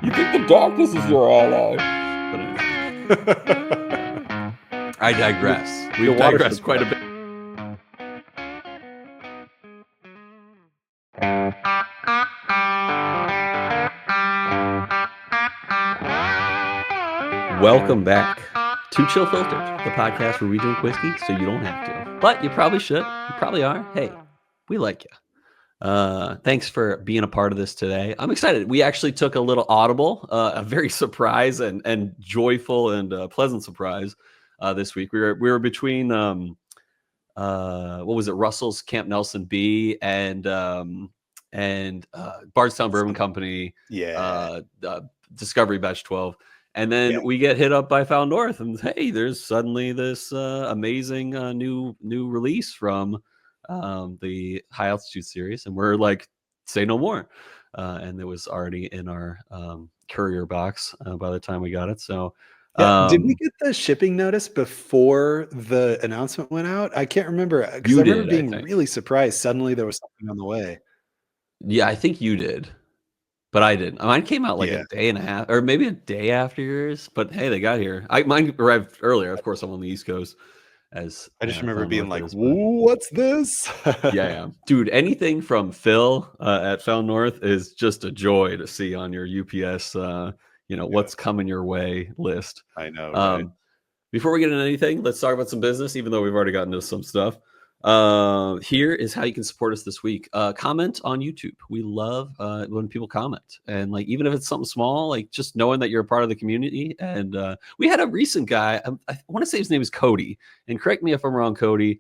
You think the darkness is your ally. But anyway. I digress. We've digressed quite a bit. Welcome back to Chill Filtered, the podcast where we drink whiskey so you don't have to. But you probably should. You probably are. Hey, we like you. Thanks for being a part of this today. I'm excited. We actually took a little audible, a very surprise and joyful and pleasant surprise this week. We were between what was it, Russell's Camp Nelson B and Bardstown Bourbon Company, Discovery Batch 12. And then we get hit up by Found North, and hey, there's suddenly this amazing new release from the High Altitude series, and we're like, say no more. And it was already in our courier box by the time we got it. So, did we get the shipping notice before the announcement went out? I can't remember because I remember being really surprised. Suddenly there was something on the way. Yeah, I think you did. But I didn't. Mine came out like a day and a half, or maybe a day after yours. But hey, they got here. Mine arrived earlier. Of course, I'm on the East Coast. I just remember being like, "What's this?" yeah, dude. Anything from Phil at Found North is just a joy to see on your UPS. What's coming your way list. I know. Right? Before we get into anything, let's talk about some business. Even though we've already gotten into some stuff. Here is how you can support us this week. Comment on YouTube. We love when people comment, and like even if it's something small, like just knowing that you're a part of the community. And we had a recent guy, I want to say his name is Cody, and correct me if I'm wrong, Cody.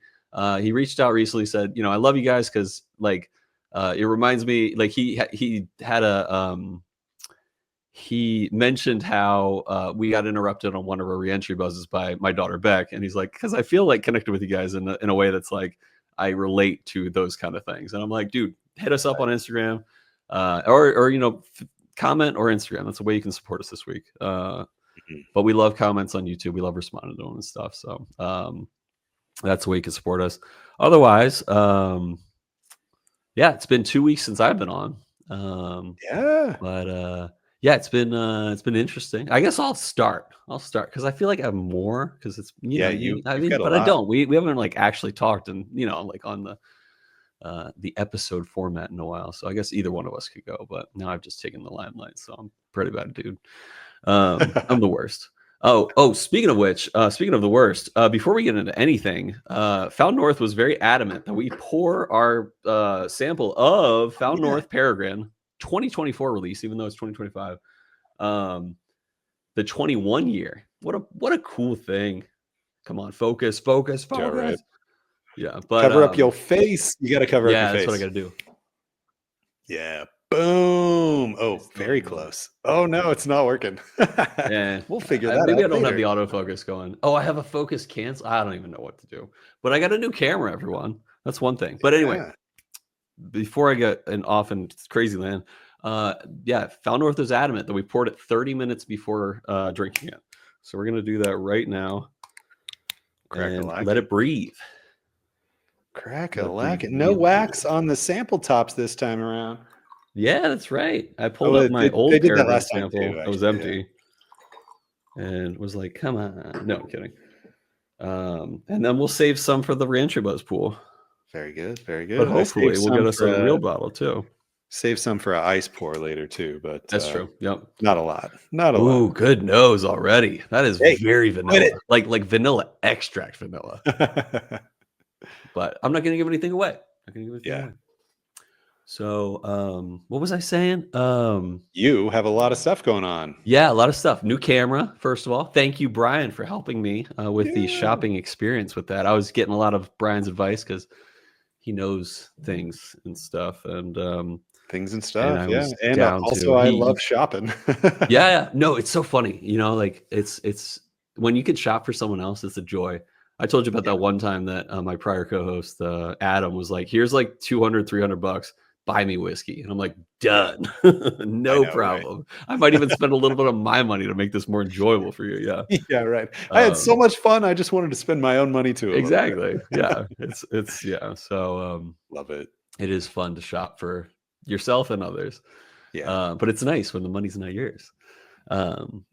He reached out recently, said, I love you guys because like it reminds me, like he had a he mentioned how we got interrupted on one of our reentry buzzes by my daughter Beck, and he's like, because I feel like connected with you guys in a way that's like I relate to those kind of things, and I'm like, dude, hit us up on Instagram, or comment or Instagram. That's the way you can support us this week. But we love comments on YouTube. We love responding to them and stuff. So that's the way you can support us. Otherwise, it's been 2 weeks since I've been on. Yeah, it's been interesting. I guess I'll start because I feel like I have more because it's but I don't. We haven't like actually talked and like on the episode format in a while. So I guess either one of us could go. But now I've just taken the limelight, so I'm pretty bad, dude. I'm the worst. Oh, speaking of which, speaking of the worst, before we get into anything, Found North was very adamant that we pour our sample of Found North Peregrine 2024 release, even though it's 2025. The 21 year. What a cool thing. Come on, focus. Yeah, right. Yeah, but cover up your face. You got to cover up your face. Yeah, that's what I got to do. Yeah. Boom. Oh, very close. Oh no, it's not working. Yeah, we'll figure that out. Maybe I don't have the autofocus going. Oh, I have a focus cancel. I don't even know what to do. But I got a new camera, everyone. That's one thing. But anyway, before I get off in crazy land, Found North is adamant that we poured it 30 minutes before drinking it. So we're gonna do that right now. And let it breathe. Crack-a-lack-it. No wax on the sample tops this time around. Yeah, that's right. I pulled up my old Peregrine sample. It was empty. And was like, come on. No, I'm kidding. And then we'll save some for the reentry buzz pool. Very good. Very good. But hopefully we'll get us a real bottle too. Save some for an ice pour later too, but that's true. Yep. Not a lot. Not a lot. Ooh, good nose already. That is very vanilla. Like vanilla extract vanilla. But I'm not gonna give anything away. So what was I saying? You have a lot of stuff going on. Yeah, a lot of stuff. New camera, first of all. Thank you, Bryan, for helping me with the shopping experience with that. I was getting a lot of Bryan's advice because he knows things and stuff. And And also I love shopping. Yeah. No, it's so funny. Like it's when you can shop for someone else, it's a joy. I told you about that one time that my prior co-host, Adam, was like, here's like $200-$300. Buy me whiskey. And I'm like, done. No problem. Right? I might even spend a little bit of my money to make this more enjoyable for you. Yeah. Yeah, right. I had so much fun. I just wanted to spend my own money too. Exactly. Yeah. It's yeah. So love it. It is fun to shop for yourself and others. Yeah. But it's nice when the money's not yours. Um,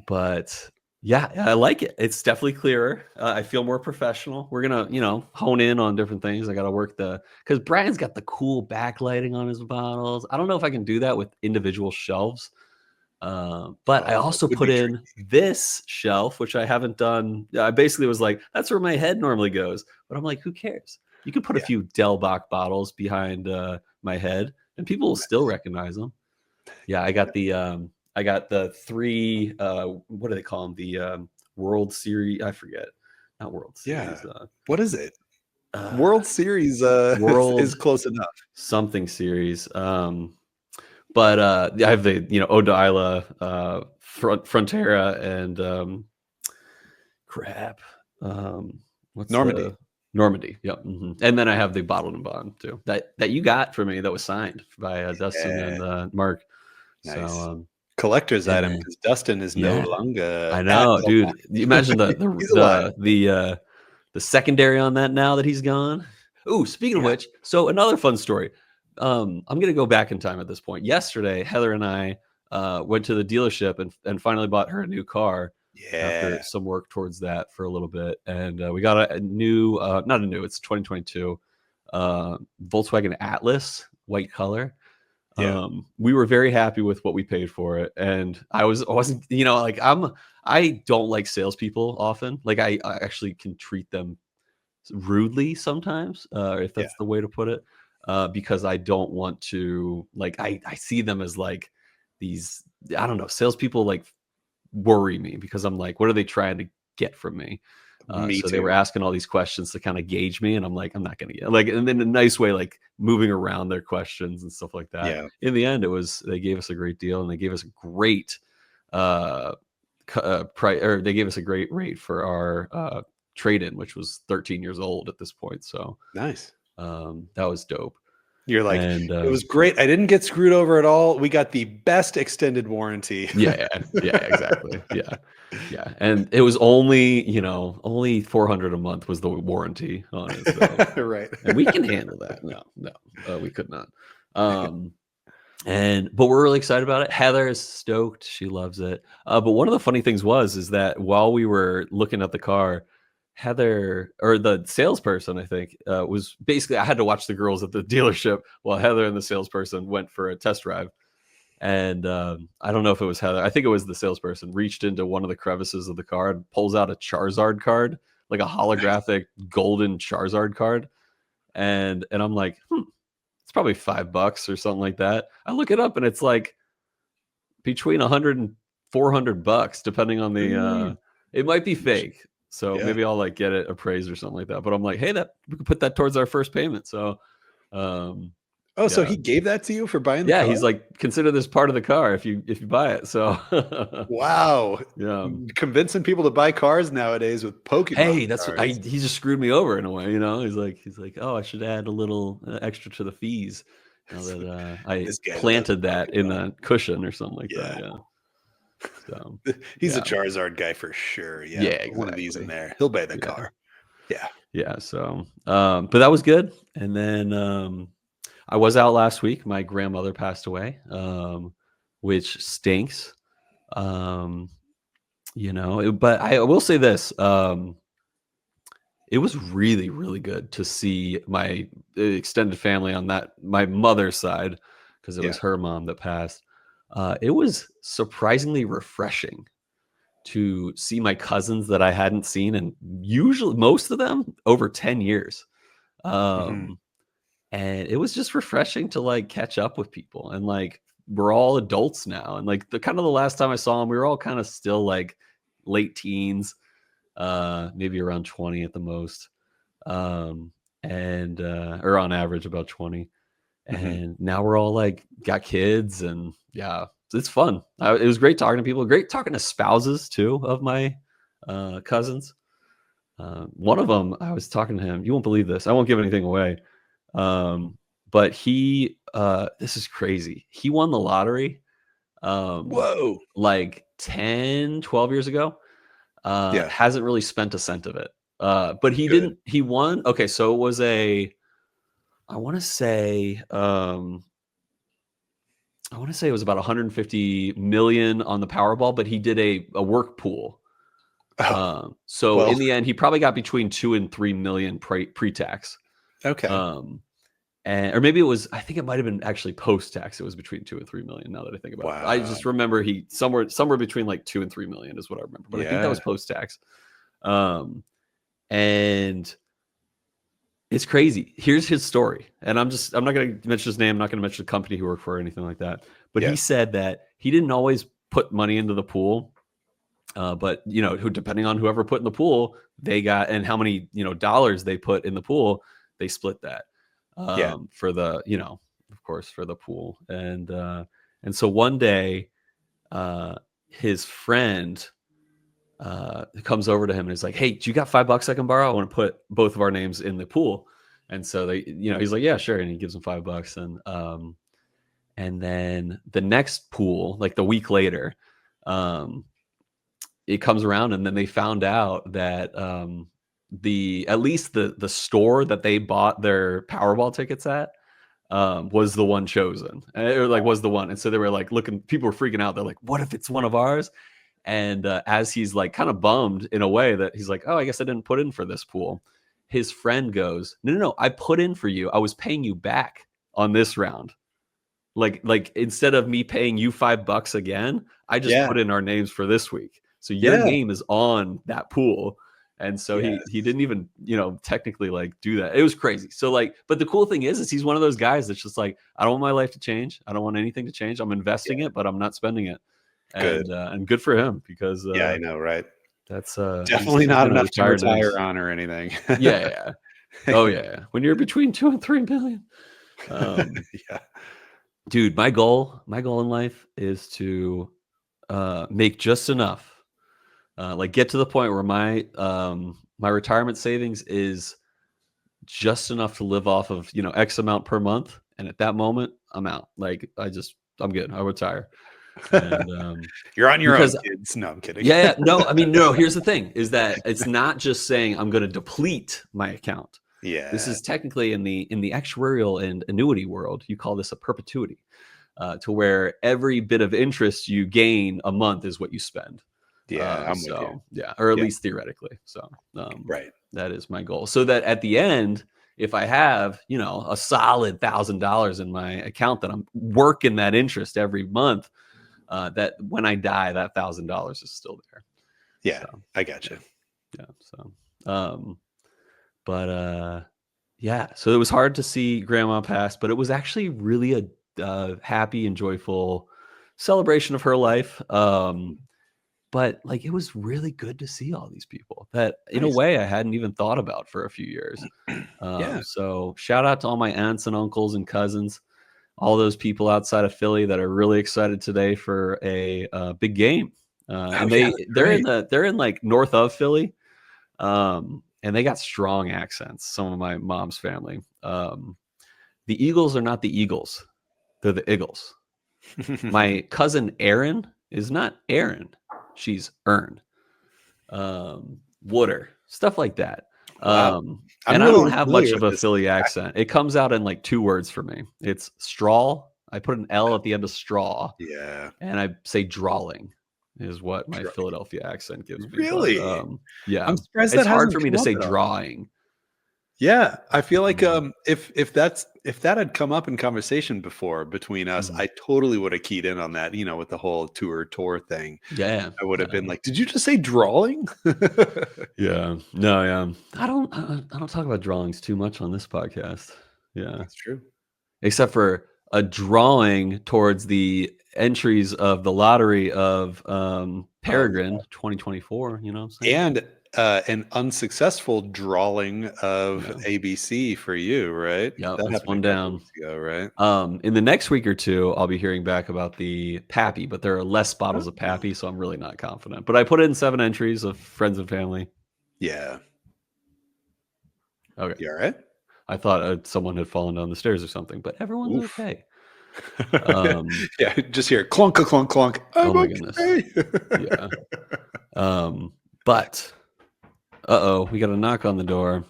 but yeah, I like it. It's definitely clearer. I feel more professional. We're gonna, hone in on different things. I got to work because Brian's got the cool backlighting on his bottles. I don't know if I can do that with individual shelves. But I Oh, it also would put be in tricky. this shelf, which I haven't done. I basically was like, that's where my head normally goes. But I'm like, who cares? You could put a Yeah. few Del Bach bottles behind my head, and people will still Nice. recognize them. Yeah, I got the three. What do they call them? The World Series. I forget. Not World Yeah. Series. What is it? Uh, World Series is World close enough. something series. But I have the Odila, Frontera, and crap. What's Normandy. the Normandy? Yep. And then I have the bottled and bond too that you got for me that was signed by Dustin Yeah. and Mark. So Nice. Collector's and item then because Dustin is no yeah, longer I at know, Del dude. You imagine Bach. He's alive. the secondary on that now that he's gone. Ooh, speaking of Yeah. which, so another fun story. I'm gonna go back in time at this point. Yesterday, Heather and I went to the dealership and finally bought her a new car after Yeah. some work towards that for a little bit. And we got a new, not a new, it's 2022 Volkswagen Atlas, white color. Yeah. We were very happy with what we paid for it, and I wasn't, like I don't like salespeople often. Like I actually can treat them rudely sometimes, if Yeah. that's the way to put it, because I don't want to like I see them as like these, I don't know, salespeople like worry me because I'm like, what are they trying to get from me? Me So they were too. asking all these questions to kind of gauge me, and I'm like, I'm not gonna get like, and then in a nice way, like moving around their questions and stuff like that. Yeah. In the end, they gave us a great deal, and they gave us a great uh, price, or they gave us a great rate for our trade in, which was 13 years old at this point. So Nice. that was dope. You're like, And it was great. I didn't get screwed over at all. We got the best extended warranty. yeah, exactly. Yeah. Yeah. And it was only 400 a month was the warranty on it. So, Right. and we can handle that. No, we could not. But we're really excited about it. Heather is stoked. She loves it. But one of the funny things is that while we were looking at the car, Heather, or the salesperson, I think, was basically, I had to watch the girls at the dealership while Heather and the salesperson went for a test drive. And I don't know if it was Heather. I think it was the salesperson reached into one of the crevices of the car and pulls out a Charizard card, like a holographic golden Charizard card. And I'm like, it's probably $5 or something like that. I look it up and it's like between 100 and $400, depending on the. It might be fake, so Yeah. maybe I'll like get it appraised or something like that. But I'm like, hey, that we could put that towards our first payment. So, Oh, so yeah. he gave that to you for buying the Yeah, car? he's like, consider this part of the car if you buy it. So Wow. yeah. Convincing people to buy cars nowadays with Pokemon Hey, that's what cards. he just screwed me over in a way, He's like, oh, I should add a little extra to the fees now that I This guy loves planted that in Pokemon. the cushion or something like that. Yeah. Yeah. So He's a yeah. Charizard guy for sure. Yeah. Yeah, Put one of these in exactly. there. He'll buy the Yeah. car. Yeah. Yeah. So but that was good. And then I was out last week. My grandmother passed away, which stinks. Um, but I will say this. It was really, really good to see my extended family on my mother's side, because it Yeah. was her mom that passed. It was surprisingly refreshing to see my cousins that I hadn't seen, and usually most of them over 10 years. Mhm. Um, and it was just refreshing to like catch up with people, and like we're all adults now, and like the last time I saw them, we were all kind of still like late teens, maybe around 20 at the most, um, and or on average about 20. Mhm. And now we're all like got kids, and yeah, it's fun. It was great talking to people, great talking to spouses too of my cousins. One of them, I was talking to him, you won't believe this, I won't give anything away, but this is crazy, he won the lottery Whoa. like 10, 12 years ago. Yeah. Hasn't really spent a cent of it. But Good. he won. Okay, so it was I want to say, I want to say it was about 150 million on the Powerball, but he did a work pool. So well. in the end, he probably got between 2 and 3 million pre-tax. Okay. Or maybe it was, I think it might have been actually post-tax. It was between 2 and 3 million. Now that I think about it, I just remember he somewhere between like 2 and 3 million is what I remember. But I think that was post-tax. And it's crazy. Here's his story. And I'm not going to mention his name. I'm not going to mention the company he worked for or anything like that. But he said that he didn't always put money into the pool. But depending on whoever put in the pool, they got, and how many, dollars they put in the pool, they split that. For the, of course, for the pool. And so one day, his friend comes over to him and is like, "Hey, do you got $5 I can borrow? I want to put both of our names in the pool." And so they, he's like, "Yeah, sure." And he gives him $5. And then the next pool, like the week later, it comes around, and then they found out that at least the store that they bought their Powerball tickets at was the one chosen, or like was the one. And so they were like people were freaking out. They're like, "What if it's one of ours?" And as he's like kind of bummed in a way that he's like, "Oh, I guess I didn't put in for this pool." His friend goes, No, I put in for you. I was paying you back on this round. Like instead of me paying you $5 again, I just put in our names for this week. So your name is on that pool." And so he didn't even, technically like do that. It was crazy. So like, but the cool thing is he's one of those guys that's just like, I don't want my life to change. I don't want anything to change. I'm investing it, but I'm not spending it. And good for him, because I know, right? That's definitely not enough to retire on or anything. Yeah. Oh yeah. When you're between 2 and 3 million. Dude, my goal in life is to make just enough, like get to the point where my retirement savings is just enough to live off of, X amount per month. And at that moment, I'm out. Like I'm good. I'll retire. And you're on your own, kids. No, I'm kidding. Yeah. No, I mean, no, here's the thing is that it's not just saying I'm going to deplete my account. Yeah. This is technically in the actuarial and annuity world, you call this a perpetuity, to where every bit of interest you gain a month is what you spend. Yeah, I'm with you. Yeah, or at least theoretically. So right. That is my goal. So that at the end, if I have, a solid $1,000 in my account that I'm working that interest every month, that when I die, that $1,000 is still there. Yeah, so, I gotcha. Yeah. So, so it was hard to see Grandma pass, but it was actually really a happy and joyful celebration of her life. But like, it was really good to see all these people that in a way I hadn't even thought about for a few years. So shout out to all my aunts and uncles and cousins, all those people outside of Philly that are really excited today for a big game. And they're in like north of Philly. And they got strong accents. Some of my mom's family. The Eagles are not the Eagles. They're the Eagles. My cousin Erin is not Aaron. She's Ern. Wooder. Stuff like that. Wow. And I don't have much of a Philly accent. It comes out in like 2 words for me. It's straw. I put an L at the end of straw. Yeah. And I say drawling is what my Philadelphia accent gives me. Really? But, yeah. I'm surprised it's hard for me to say drawing. Yeah. I feel like if that had come up in conversation before between us, I totally would have keyed in on that, with the whole tour thing. Yeah. I would have been like, did you just say drawing? Yeah. No, yeah. I don't talk about drawings too much on this podcast. Yeah. That's true. Except for a drawing towards the entries of the lottery of Peregrine 2024, and an unsuccessful drawing of ABC for you, right? Yeah, that's one down. Ago, right? In the next week or two, I'll be hearing back about the Pappy, but there are less bottles of Pappy, so I'm really not confident. But I put in 7 entries of friends and family. Yeah. Okay. You all right? I thought someone had fallen down the stairs or something, but everyone's okay. Yeah, just hear clunk, clunk, clunk. Oh my goodness. Yeah. But we got a knock on the door.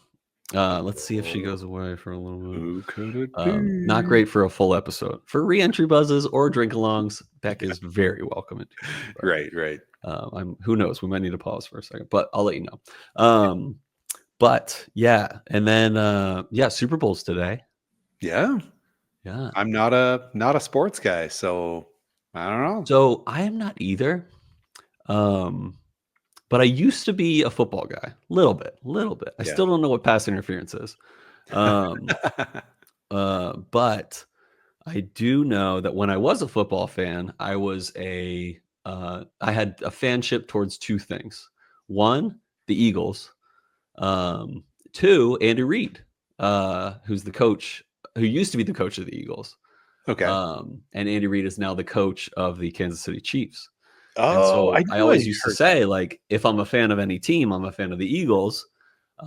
Let's see if she goes away for a little bit. Who could it be? Not great for a full episode. For re-entry buzzes or drink-alongs, Beck is very welcome. Right. Who knows? We might need to pause for a second, but I'll let you know. But yeah, and then Super Bowl's today. Yeah. I'm not a sports guy, so I don't know. So I am not either. But I used to be a football guy, little bit. I still don't know what pass interference is. But I do know that when I was a football fan, I had a fanship towards two things. One, the Eagles. Two, Andy Reid, who's the coach, who used to be the coach of the Eagles. Okay. And Andy Reid is now the coach of the Kansas City Chiefs. Oh, and so I always used to say, like, if I'm a fan of any team, I'm a fan of the Eagles.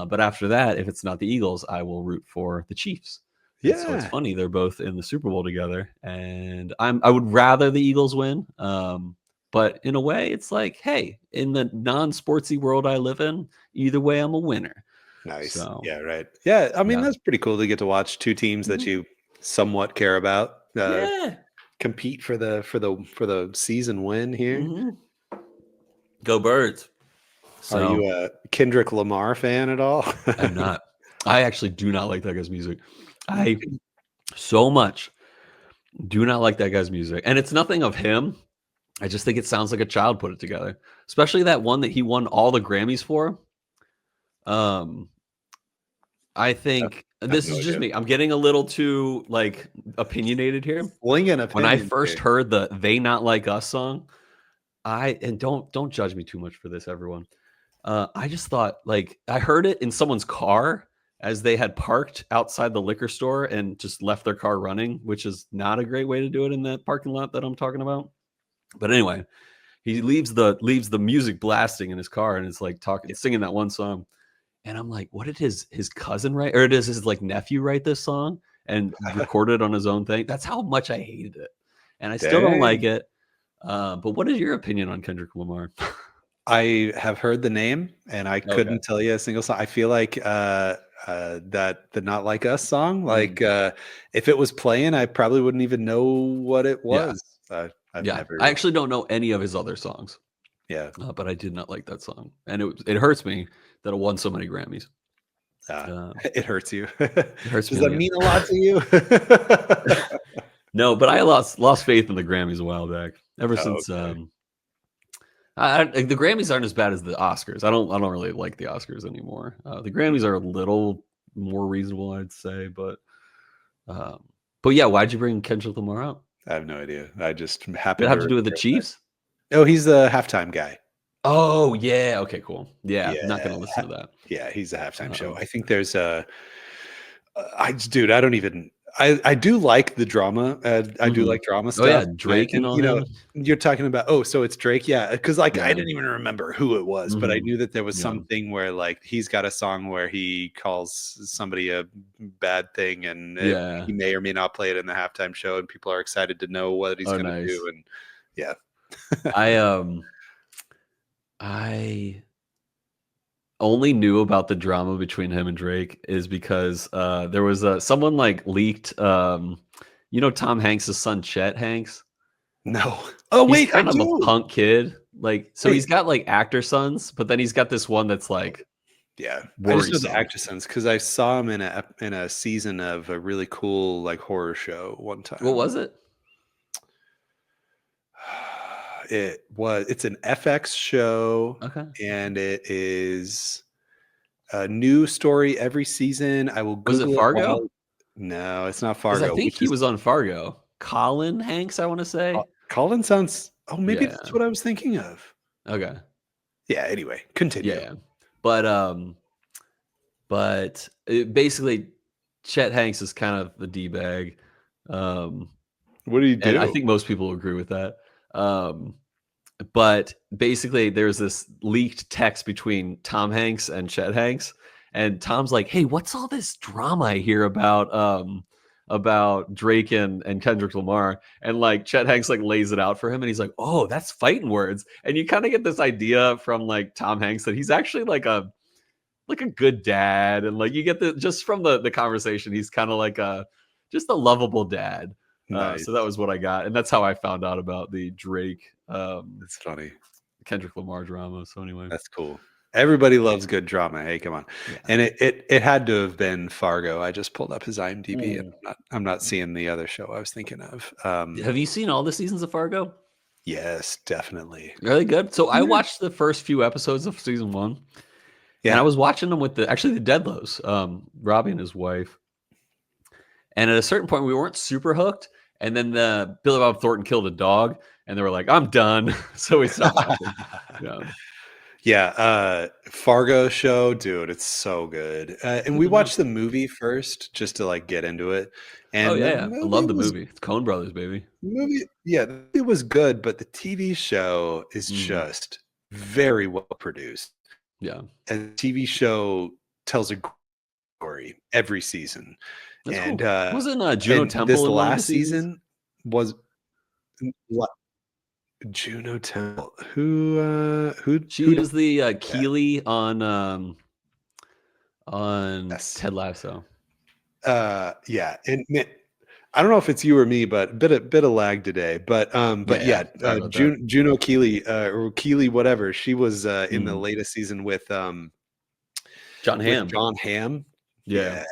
But after that, if it's not the Eagles, I will root for the Chiefs. Yeah. So it's funny, they're both in the Super Bowl together, and I would rather the Eagles win. But in a way, it's like, hey, in the non-sportsy world I live in, either way, I'm a winner. Nice. So, yeah, right. Yeah, I mean, that's pretty cool to get to watch two teams that you somewhat care about compete for the season win here. Go Birds. So, are you a Kendrick Lamar fan at all? I'm not. I actually do not like that guy's music. I so much do not like that guy's music. And it's nothing of him. I just think it sounds like a child put it together. Especially that one that he won all the Grammys for. I think this is just me. I'm getting a little too like opinionated here. When I first heard the "They Not Like Us" song, don't judge me too much for this, everyone. I just thought, like, I heard it in someone's car as they had parked outside the liquor store and just left their car running, which is not a great way to do it in that parking lot that I'm talking about. But anyway, he leaves the music blasting in his car and it's like singing that one song. And I'm like, what did his cousin write? Or does his like nephew write this song and record it on his own thing? That's how much I hated it. And I still don't like it. But what is your opinion on Kendrick Lamar? I have heard the name and I couldn't tell you a single song. I feel like that the Not Like Us song, like if it was playing, I probably wouldn't even know what it was. I actually don't know any of his other songs. Yeah. But I did not like that song. And it hurts me that it won so many Grammys. It hurts you. It hurts Does that mean a lot to you? No, but I lost faith in the Grammys a while back. Ever since the Grammys aren't as bad as the Oscars. I don't really like the Oscars anymore. The Grammys are a little more reasonable, I'd say. But yeah, why'd you bring Kendrick Lamar out? I have no idea. I just happened. Did it have to do with the Chiefs? Oh, he's the halftime guy. Oh, yeah. Okay, cool. Yeah, I'm not going to listen to that. Yeah, he's the halftime show. I think there's I do like the drama. I do like drama stuff. Oh, yeah, Drake and all that. You're talking about, so it's Drake. Yeah, because I didn't even remember who it was, but I knew that there was something where like he's got a song where he calls somebody a bad thing and he may or may not play it in the halftime show and people are excited to know what he's going to do. And yeah. I only knew about the drama between him and Drake is because there was someone like leaked Tom Hanks' son Chet Hanks. No. Oh, he's kind of a punk kid. Like, so he's got like actor sons, but then he's got this one that's like I just know the actor sons because I saw him in a season of a really cool like horror show one time. What was it? It's an FX show, and it is a new story every season. I will Google. Was it Fargo? No, it's not Fargo. I think he was on Fargo. Colin Hanks, I want to say. Colin sounds. Oh, maybe that's what I was thinking of. Okay. Yeah. Anyway, continue. Yeah, but basically, Chet Hanks is kind of the d-bag. What do you do? And I think most people agree with that. But basically there's this leaked text between Tom Hanks and Chet Hanks, and Tom's like, hey, what's all this drama I hear about Drake and Kendrick Lamar? And like Chet Hanks like lays it out for him and he's like, oh, that's fighting words. And you kind of get this idea from like Tom Hanks that he's actually like like a good dad, and like you get just from the conversation, he's kind of like just a lovable dad. Nice. So that was what I got, and that's how I found out about the Drake That's funny. Kendrick Lamar drama. So anyway, that's cool. Everybody loves good drama. Hey, come on. yeah. And it had to have been Fargo. I just pulled up his IMDb, and I'm not seeing the other show I was thinking of. Have you seen all the seasons of Fargo? Yes, definitely. Really good. So I watched the first few episodes of season 1. Yeah. And I was watching them with the Deadlows, Robbie and his wife. And at a certain point, we weren't super hooked. And then Billy Bob Thornton killed a dog, and they were like, "I'm done." So we stopped watching. Yeah. Fargo show, dude, it's so good. And we watched the movie first just to like get into it. And I love the movie. It's Coen Brothers, baby. It was good, but the TV show is just very well produced. Yeah. And the TV show tells a story every season. That's and cool. Wasn't Juno Temple this in last season was Juno Temple. Who she was the Keely on Ted Lasso. Yeah. And I don't know if it's you or me, but bit of lag today. But Juno Keely or Keely, whatever. She was in the latest season with John Hamm. John Hamm. Yeah.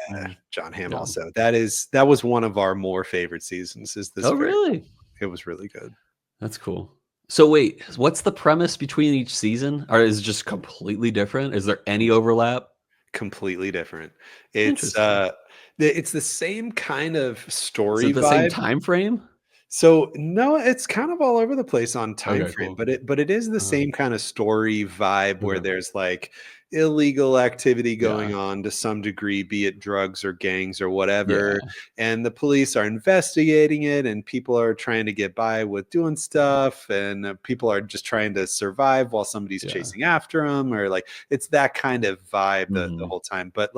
John Hamm also. That was one of our more favorite seasons. Is this? Oh, really? It was really good. That's cool. So wait, what's the premise between each season? Or is it just completely different? Is there any overlap? Completely different. It's the same kind of story. Is it the same time frame? So no, it's kind of all over the place on time frame, cool. but it is the same kind of story vibe where there's like illegal activity going on to some degree, be it drugs or gangs or whatever. And the police are investigating it, and people are trying to get by with doing stuff, and people are just trying to survive while somebody's chasing after them, or like it's that kind of vibe the whole time. But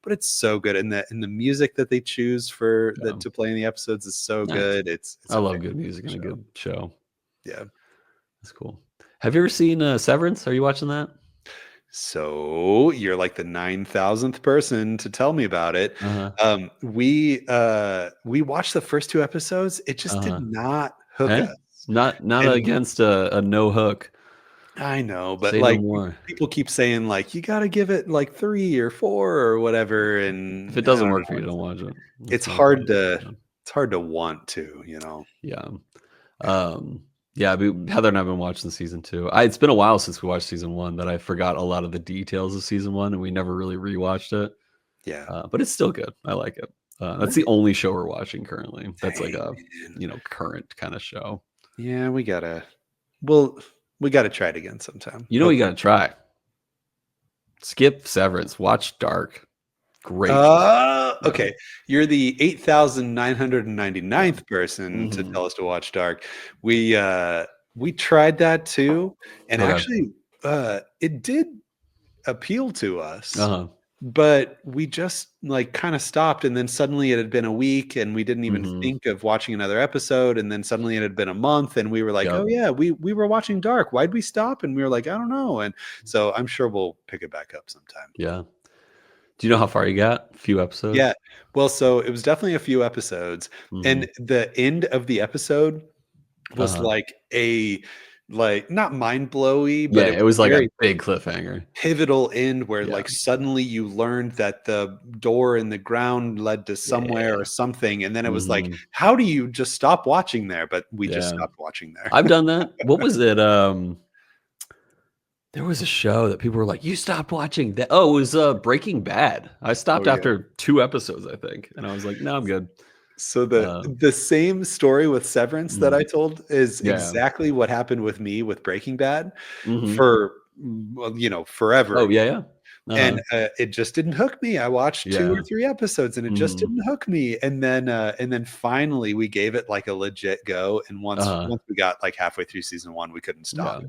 it's so good, and the music that they choose for to play in the episodes is so good. I love good music in a good show. Yeah, that's cool. Have you ever seen Severance? Are you watching that? So you're like the 9,000th person to tell me about it. We watched the first 2 episodes. It just did not hook us. Not against a no hook. I know, but like people keep saying like you got to give it like 3 or 4 or whatever, and if it doesn't work for you, don't watch it. It's hard to want to, you know. Heather and I've been watching season 2. It's been a while since we watched season 1 that I forgot a lot of the details of season 1, and we never really rewatched it. But it's still good. I like it. That's the only show we're watching currently. That's like a current kind of show. Yeah, we gotta try it again sometime. You know, you gotta try. Skip Severance. Watch Dark. Great. Okay. You're the 8,999th person to tell us to watch Dark. We tried that too, and actually it did appeal to us. But we just like kind of stopped, and then suddenly it had been a week, and we didn't even think of watching another episode, and then suddenly it had been a month, and we were like, oh yeah, we were watching Dark. Why'd we stop? And we were like, I don't know. And so I'm sure we'll pick it back up sometime. Yeah. Do you know how far you got? A few episodes? Yeah. Well, so it was definitely a few episodes. And the end of the episode was like not mind-blowy, but it was like a big cliffhanger. Pivotal end where like suddenly you learned that the door in the ground led to somewhere or something. And then it was like, how do you just stop watching there? But we just stopped watching there. I've done that. What was it? There was a show that people were like, you stopped watching that. Oh, it was Breaking Bad. I stopped after 2 episodes, I think. And I was like, no, I'm good. So the same story with Severance that I told is exactly what happened with me with Breaking Bad for, forever. Oh, yeah. And it just didn't hook me. I watched 2 or 3 episodes, and it just didn't hook me. And then finally we gave it like a legit go. And once we got like halfway through season 1, we couldn't stop.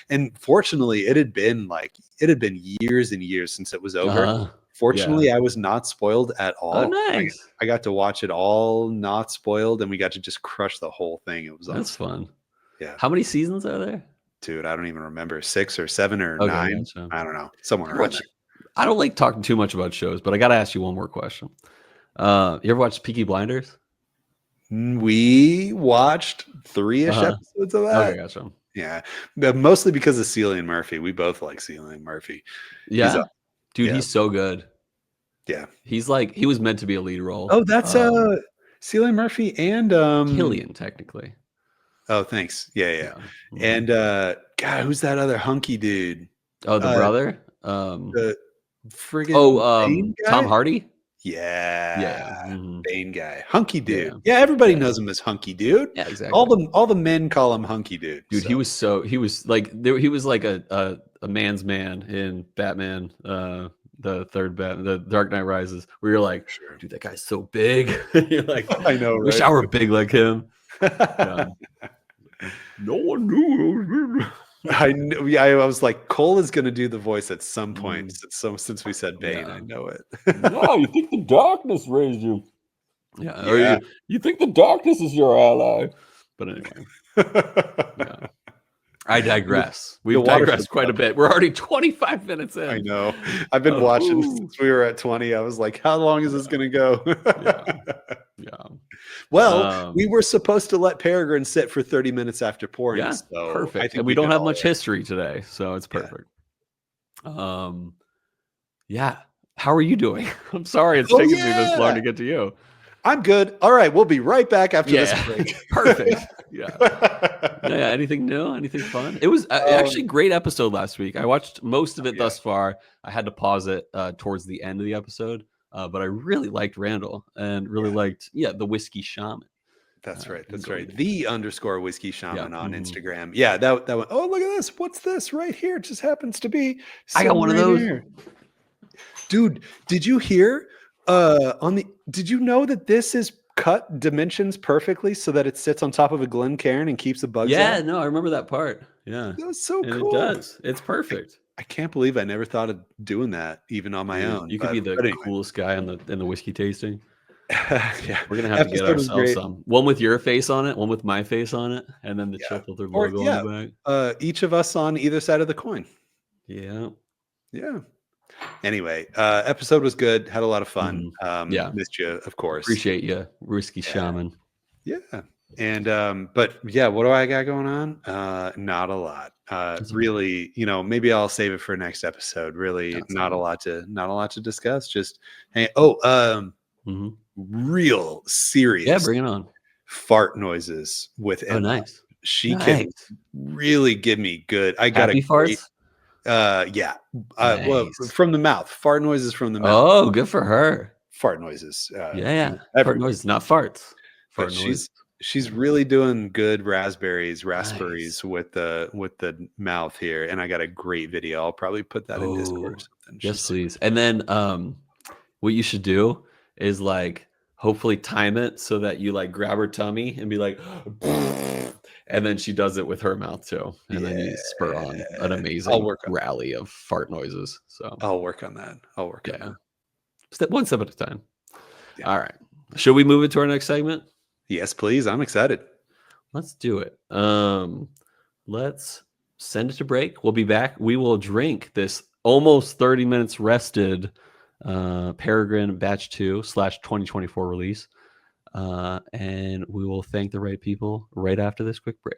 And fortunately it had been years and years since it was over. Fortunately, I was not spoiled at all. Oh, nice. I got to watch it all not spoiled, and we got to just crush the whole thing. It was awesome. That's fun. Yeah. How many seasons are there? Dude, I don't even remember. 6 or 7 or 9. Gotcha. I don't know. Somewhere around there. I don't like talking too much about shows, but I got to ask you one more question. You ever watched Peaky Blinders? We watched 3-ish episodes of that. Okay, gotcha. Yeah, but mostly because of Cillian Murphy. We both like Cillian Murphy. Yeah, dude, he's so good. Yeah, he's like he was meant to be a lead role. Oh, that's Cillian Murphy and Killian, technically. Oh, thanks. Yeah. Mm-hmm. And God, who's that other hunky dude? Oh, the brother. The friggin' Bane guy? Tom Hardy. Yeah. Mm-hmm. Bane guy, hunky dude. Yeah, everybody knows him as hunky dude. Yeah, exactly. All the men call him hunky dude. Dude, he was like a man's man in Batman. The third Batman, the Dark Knight Rises, where you're like, dude, that guy's so big. You're like, I know, right? Wish I were big like him. No one knew. I knew. Yeah, I was like, Cole is going to do the voice at some point. Since we said Bane, I know it. No, you think the darkness raised you? Yeah, or you think the darkness is your ally? But anyway, I digress. We've digressed quite a bit. We're already 25 minutes in. I know. I've been watching since we were at 20. I was like, how long is this going to go? Yeah. Well, we were supposed to let Peregrine sit for 30 minutes after pouring. Yeah, so perfect. I think and we don't have much history today, so it's perfect. Yeah. How are you doing? I'm sorry it's taking me this long to get to you. I'm good. All right, we'll be right back after this break. Perfect. Yeah. Anything new? Anything fun? It was actually a great episode last week. I watched most of it thus far. I had to pause it towards the end of the episode, but I really liked Randall and really liked the Whiskey Shaman. That's right. That's right. The _ Whiskey Shaman on Instagram. Yeah, that one. Oh, look at this. What's this right here? It just happens to be. I got one of those. Here. Dude, did you hear? Did you know that this is cut dimensions perfectly so that it sits on top of a Glencairn and keeps the bugs out? No, I remember that part. Yeah, that was so cool. It does. It's perfect. I can't believe I never thought of doing that even on my own. You could be the coolest guy in the whiskey tasting. Yeah, we're gonna have to get ourselves some. One with your face on it, one with my face on it, and then the Chill Filter logo on the back. Each of us on either side of the coin. Yeah. Anyway, episode was good. Had a lot of fun. Missed you, of course. Appreciate you, Whiskey Shaman. Yeah. And but what do I got going on? Not a lot. Really, maybe I'll save it for next episode. Really, not a lot to discuss. Just real serious. Yeah, bring it on. Fart noises with Emma. Oh, nice. She can really give me good. I got Happy farts. Nice. Well, from the mouth. Fart noises from the mouth. Oh, good for her. Fart noises. Fart noises, not farts. Fart noises. She's really doing good raspberries with the mouth here, and I got a great video. I'll probably put that in Discord or something. Yes, please. And then what you should do is like hopefully time it so that you like grab her tummy and be like and then she does it with her mouth too. And then you spur on an amazing rally of fart noises. So I'll work on that. On that. One step at a time. Yeah. All right. Should we move it to our next segment? Yes, please. I'm excited. Let's do it. Let's send it to break. We'll be back. We will drink this almost 30 minutes rested Peregrine Batch 2 /2024 release. And we will thank the right people right after this quick break.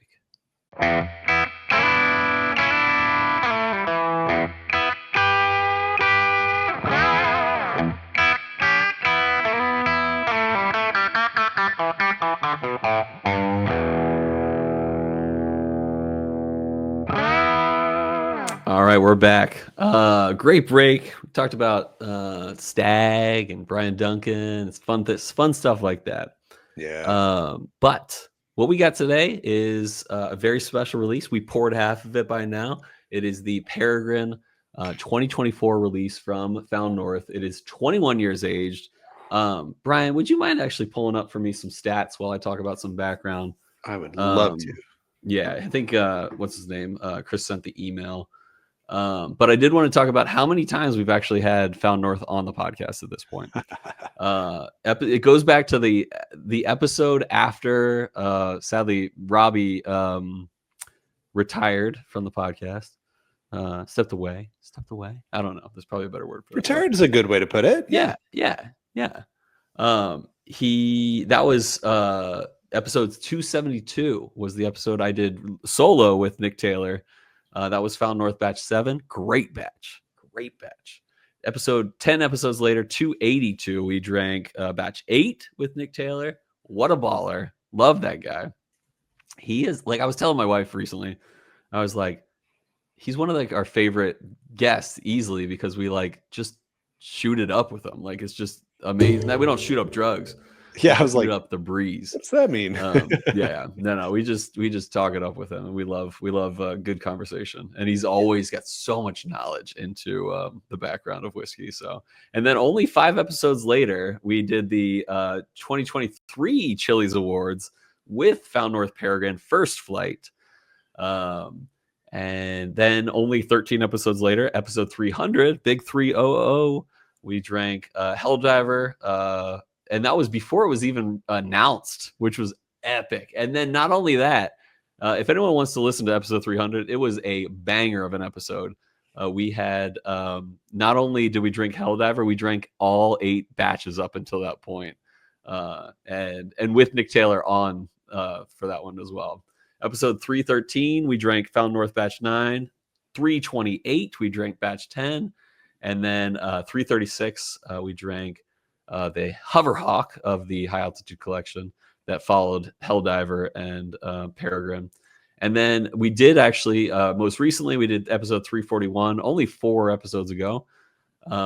All right, we're back. Great break. We talked about Stag and Brian Duncan. It's fun stuff like that. Yeah. But what we got today is a very special release. We poured half of it by now. It is the Peregrine 2024 release from Found North. It is 21 years aged. Brian, would you mind actually pulling up for me some stats while I talk about some background? I would love to. Yeah, I think what's his name? Chris sent the email. But I did want to talk about how many times we've actually had Found North on the podcast at this point. It goes back to the episode after sadly Robbie retired from the podcast. stepped away. I don't know. There's probably a better word for that. Returned is a good way to put it. Yeah. That was episode 272 was the episode I did solo with Nick Taylor. That was Found North Batch 7. Great batch. Episode 10 episodes later, 282, we drank batch 8 with Nick Taylor. What a baller. Love that guy. He is, like, I was telling my wife recently, I was like, he's one of like our favorite guests easily because we like just shoot it up with him. Like, it's just amazing. We don't shoot up drugs. Yeah, I was like, up the breeze. What's that mean? No. We just talk it up with him, and we love good conversation. And he's always got so much knowledge into the background of whiskey. So, and then only 5 episodes later, we did the 2023 Chili's Awards with Found North Peregrine First Flight. And then only 13 episodes later, episode 300, Big 300, we drank Helldiver. And that was before it was even announced, which was epic. And then not only that, if anyone wants to listen to episode 300, it was a banger of an episode. We had not only did we drink Helldiver, we drank all 8 batches up until that point. And with Nick Taylor on for that one as well. Episode 313, we drank Found North Batch 9. 328, we drank Batch 10. And then 336, we drank the Hoverhawk of the High Altitude Collection that followed Helldiver and Peregrine. And then we did actually, most recently, we did episode 341, only 4 episodes ago.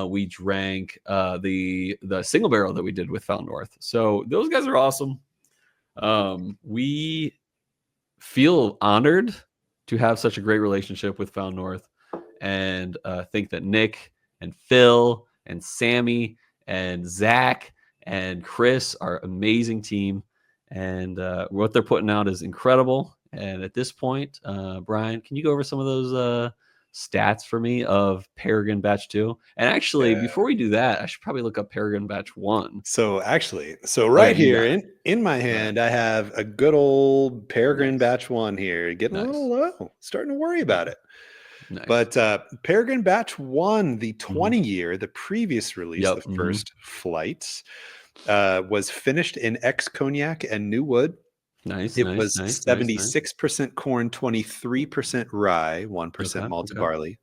We drank the single barrel that we did with Found North. So those guys are awesome. We feel honored to have such a great relationship with Found North, and think that Nick and Phil and Sammy and Zach and Chris are amazing team, and what they're putting out is incredible. And at this point, Bryan, can you go over some of those stats for me of Peregrine Batch 2? And actually, before we do that, I should probably look up Peregrine Batch 1. So right here in my hand, I have a good old Peregrine Batch 1 here. Getting a little low. Starting to worry about it. Nice. But Peregrine Batch 1, the 20 year, the previous release, the first flight, was finished in ex-cognac and new wood. It was 76% corn, 23% rye, 1% malted barley,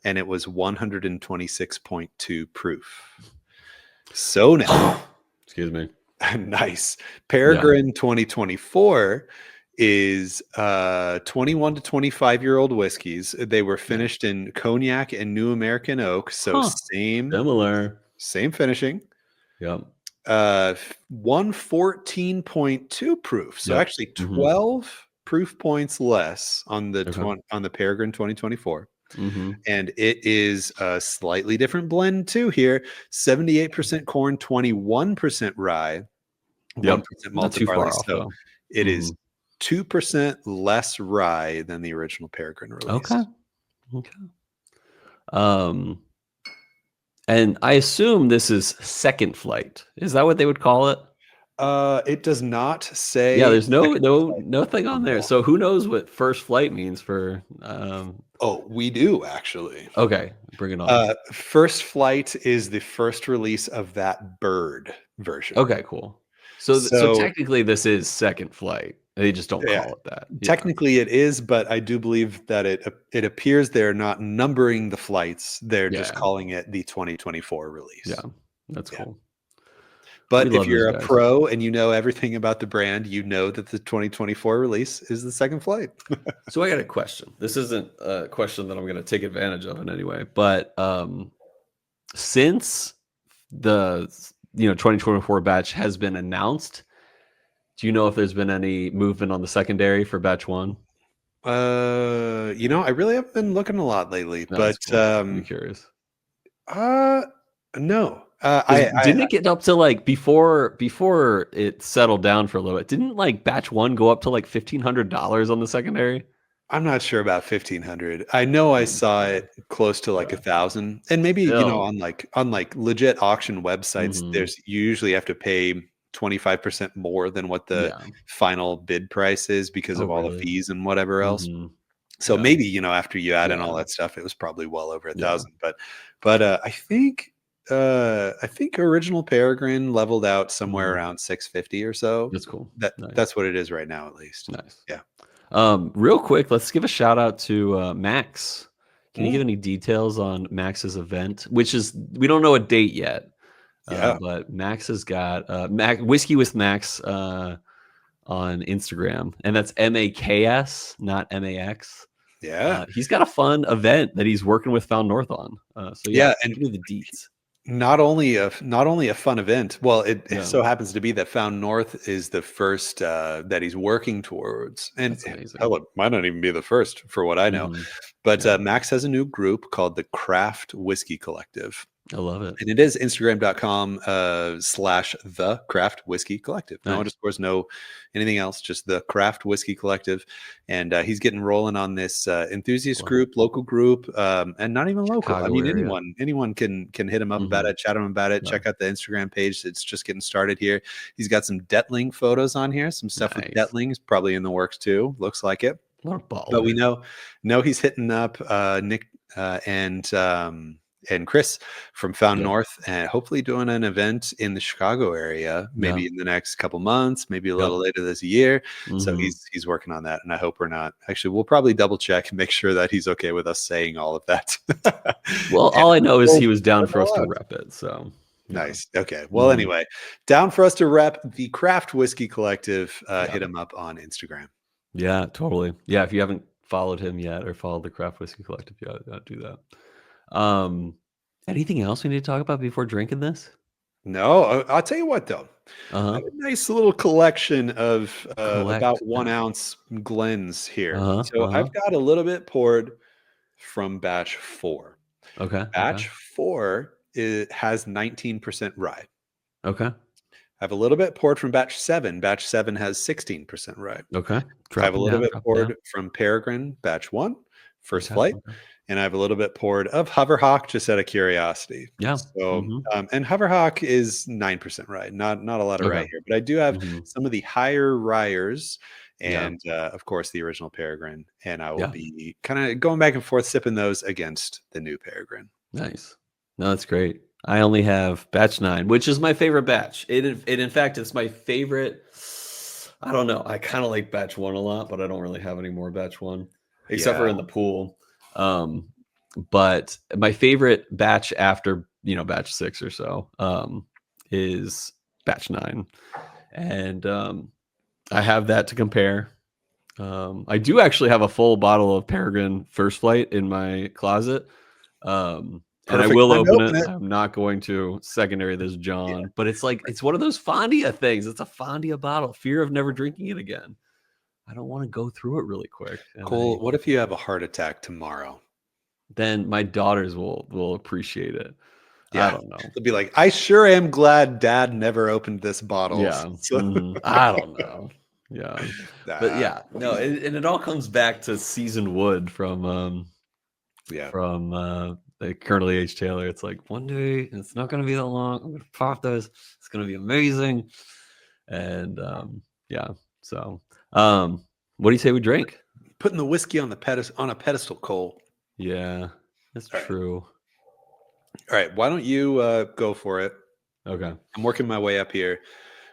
and it was 126.2 proof. So now, excuse me. Nice. Peregrine 2024 is 21 to 25-year-old whiskeys. They were finished in cognac and new American oak, so same finishing. Yep. 114.2 proof, so actually 12 proof points less on the on the Peregrine 2024. And it is a slightly different blend too here. 78% corn, 21% rye, 1% malted barley. So it is 2% less rye than the original Peregrine release. Okay. And I assume this is second flight. Is that what they would call it? It does not say. Yeah, there's no thing on there. So who knows what first flight means for Oh, we do actually. Okay, bring it on. First flight is the first release of that bird version. Okay, cool. So technically this is second flight. They just don't call it that. Technically it is, but I do believe that it appears they're not numbering the flights. They're just calling it the 2024 release. Yeah, that's cool. But if you're a pro and you know everything about the brand, you know that the 2024 release is the second flight. So I got a question. This isn't a question that I'm going to take advantage of in any way, but since the 2024 batch has been announced, do you know if there's been any movement on the secondary for batch 1? I really haven't been looking a lot lately, but cool. I'm curious. No. Didn't it get up to like before it settled down for a little bit? Didn't like batch 1 go up to like $1,500 on the secondary? I'm not sure about 1,500. I know I saw it close to like 1,000, and maybe on like legit auction websites, you usually have to pay 25% more than what the final bid price is because of all the fees and whatever else. So maybe, after you add in all that stuff, it was probably well over 1,000. But I think original Peregrine leveled out somewhere around 650 or so. That's cool. That's what it is right now, at least. Nice. Yeah. Real quick, let's give a shout out to Max. Can you give any details on Max's event? Which is, we don't know a date yet. But Max has got Whiskey with Max on Instagram, and that's MAKS, not MAX. Yeah. He's got a fun event that he's working with Found North on. And give me the deets. Not only a fun event. Well, it so happens to be that Found North is the first that he's working towards, and hell, it might not even be the first for what I know. But Max has a new group called the Craft Whiskey Collective. I love it. And it is Instagram.com/the Craft Whiskey Collective. No underscores, no anything else, just the Craft Whiskey Collective. And he's getting rolling on this enthusiast group, local group, and not even local. Chicago I mean, area. anyone can hit him up about it, chat him about it. Check out the Instagram page. It's just getting started here. He's got some Detling photos on here, some stuff with Detlings, probably in the works too. Looks like it. What a ball. But we know he's hitting up Nick and Chris from Found North, and hopefully doing an event in the Chicago area, maybe in the next couple months, maybe a little later this year. So he's working on that, and I hope we're not. Actually, we'll probably double check and make sure that he's okay with us saying all of that. Well, all I know is he was down for us to rep it. So nice. Okay. Well, anyway, down for us to rep the Craft Whiskey Collective. Hit him up on Instagram. Yeah, totally. Yeah, if you haven't followed him yet or followed the Craft Whiskey Collective, do that. Anything else we need to talk about before drinking this? No, I'll tell you what though. I have a nice little collection of about 1 ounce Glens here. I've got a little bit poured from batch 4. Okay. Batch 4 has 19% rye. Okay. I have a little bit poured from batch 7. Batch 7 has 16% rye. Okay. I have a little bit poured from Peregrine batch 1, First Flight. And I have a little bit poured of Hoverhawk, just out of curiosity. Yeah. So, and Hoverhawk is 9% rye. Not a lot of rye here, but I do have some of the higher ryers, and of course the original Peregrine. And I will be kind of going back and forth, sipping those against the new Peregrine. Nice. No, that's great. I only have batch 9, which is my favorite batch. In fact, it's my favorite. I don't know. I kind of like batch 1 a lot, but I don't really have any more batch 1, except for in the pool. But my favorite batch after batch 6 or so is batch 9, and I have that to compare. I do actually have a full bottle of Peregrine First Flight in my closet, and I will open it. I'm not going to secondary this John, but it's one of those Fondia things. It's a Fondia bottle. Fear of never drinking it again. I don't want to go through it really quick. Cole, what if you have a heart attack tomorrow? Then my daughters will appreciate it. Yeah. I don't know. They'll be like, I sure am glad Dad never opened this bottle. Yeah. I don't know. Yeah. But yeah, no, and it all comes back to seasoned wood from Colonel H. Taylor. It's like, one day, it's not going to be that long. I'm going to pop those. It's going to be amazing. And so what do you say we drink? Putting the whiskey on a pedestal, Cole. Yeah, that's true. All right, why don't you go for it? Okay. I'm working my way up here.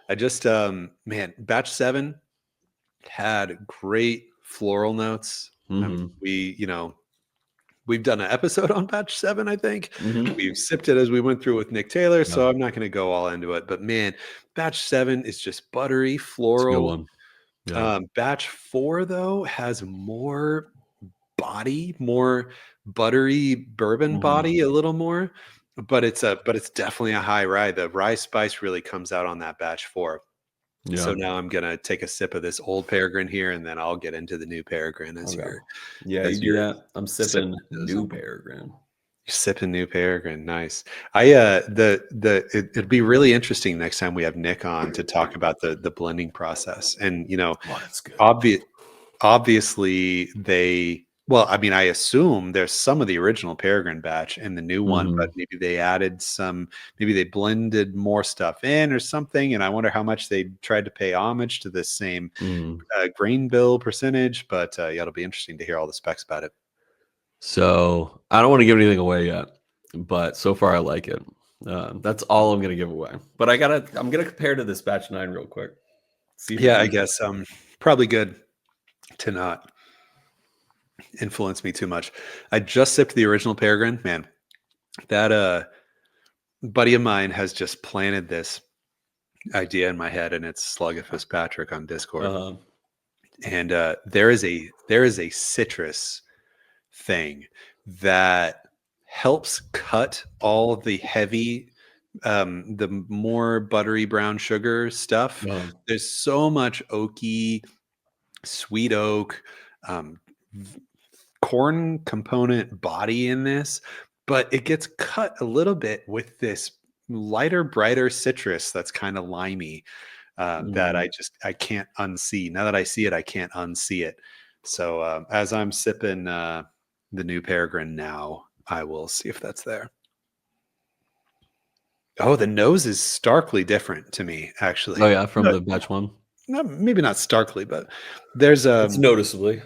I just batch 7 had great floral notes. We've done an episode on batch 7, I think. We've sipped it as we went through with Nick Taylor, so I'm not going to go all into it. But man, batch 7 is just buttery, floral. It's a good one. Yeah. Batch 4 though has more body, more buttery bourbon body, a little more, but it's definitely a high rye. The rye spice really comes out on that batch 4. Yeah. So now I'm gonna take a sip of this old Peregrine here, and then I'll get into the new Peregrine you do that. I'm sipping new Peregrine. You're sipping new Peregrine, nice. It'd be really interesting next time we have Nick on to talk about the blending process, and that's good. Obviously they Well, I mean, I assume there's some of the original Peregrine batch in the new one, but Mhm. maybe they added some, maybe they blended more stuff in or something. And I wonder how much they tried to pay homage to this same Mm. grain bill percentage. But yeah, it'll be interesting to hear all the specs about it. So I don't want to give anything away yet, but so far I like it. That's all I'm gonna give away. But I'm gonna compare to this batch 9 real quick. See if Yeah, it's I easy. guess probably good to not influence me too much. I just sipped the original Peregrine. Man, that buddy of mine has just planted this idea in my head, and it's Slugga Fitzpatrick on Discord. Uh-huh. And there is a citrus thing that helps cut all of the heavy, the more buttery brown sugar stuff. Uh-huh. There's so much oaky, sweet oak, um, corn component body in this, but it gets cut a little bit with this lighter, brighter citrus that's kind of limey, that Mm. I can't unsee. Now that I see it, I can't unsee it. So as I'm sipping the new Peregrine now, I will see if that's there. Oh, the nose is starkly different to me, actually. Oh yeah, from But the batch 1. maybe not starkly, but there's a It's noticeably.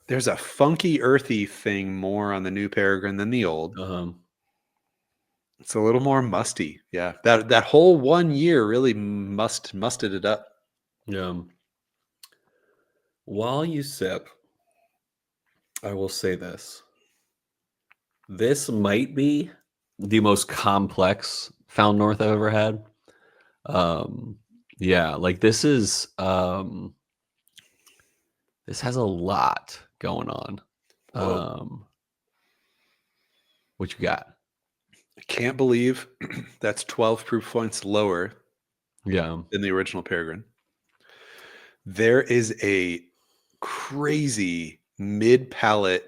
there's a funky, earthy thing more on the new Peregrine than the old. Uh-huh. It's a little more musty. Yeah, that whole 1 year really musted it up. Yeah. While you sip, I will say this. This might be the most complex Found North I've ever had. Um, yeah, like this has a lot going on. Whoa. What you got? I can't believe that's 12 proof points lower Yeah. than the original Peregrine. There is a crazy mid palate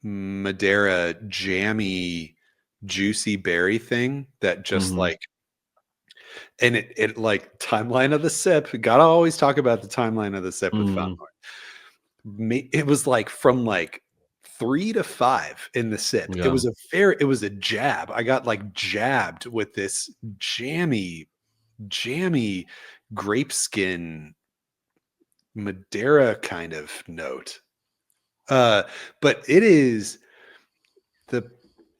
Madeira jammy, juicy berry thing that just Mhm. like, and it like timeline of the sip. Gotta always talk about the timeline of the sip with Found Mhm. North. It was like from like 3 to 5 in the sip. Yeah. It was a jab. I got like jabbed with this jammy grape skin Madeira kind of note. But the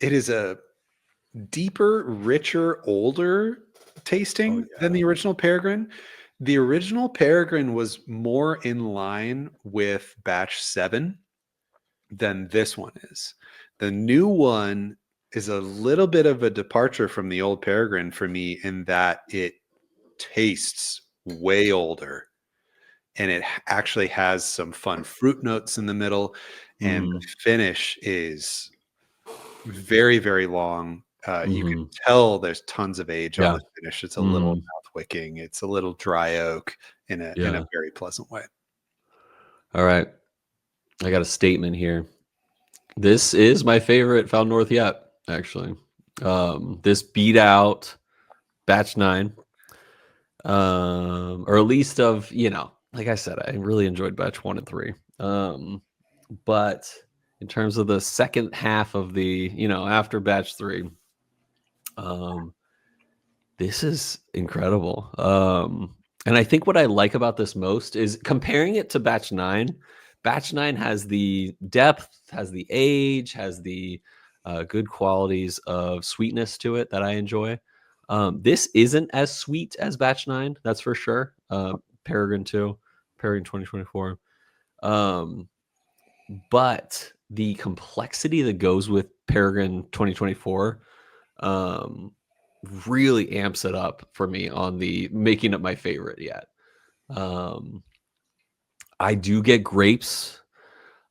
it is a deeper, richer, older Oh tasting than yeah. the original Peregrine. The original Peregrine was more in line with batch 7 than this one is. The new one is a little bit of a departure from the old Peregrine for me in that it tastes way older, and it actually has some fun fruit notes in the middle, and the Mhm. finish is very, very long. You can Mhm. tell there's tons of age on Yeah. the finish. It's a little Mhm. mouth wicking. It's a little dry oak in a Yeah. very pleasant way. All right. I got a statement here. This is my favorite Found North yet, actually. This beat out batch 9. Or at least of, like I said, I really enjoyed batch 1 and 3. But in terms of the second half of the, after batch 3, um, this is incredible. And I think what I like about this most is comparing it to batch 9. Batch 9 has the depth, has the age, has the good qualities of sweetness to it that I enjoy. This isn't as sweet as batch 9, that's for sure. Peregrine 2, Peregrine 2024. But the complexity that goes with Peregrine 2024 really amps it up for me on the making it my favorite yet. I do get grapes,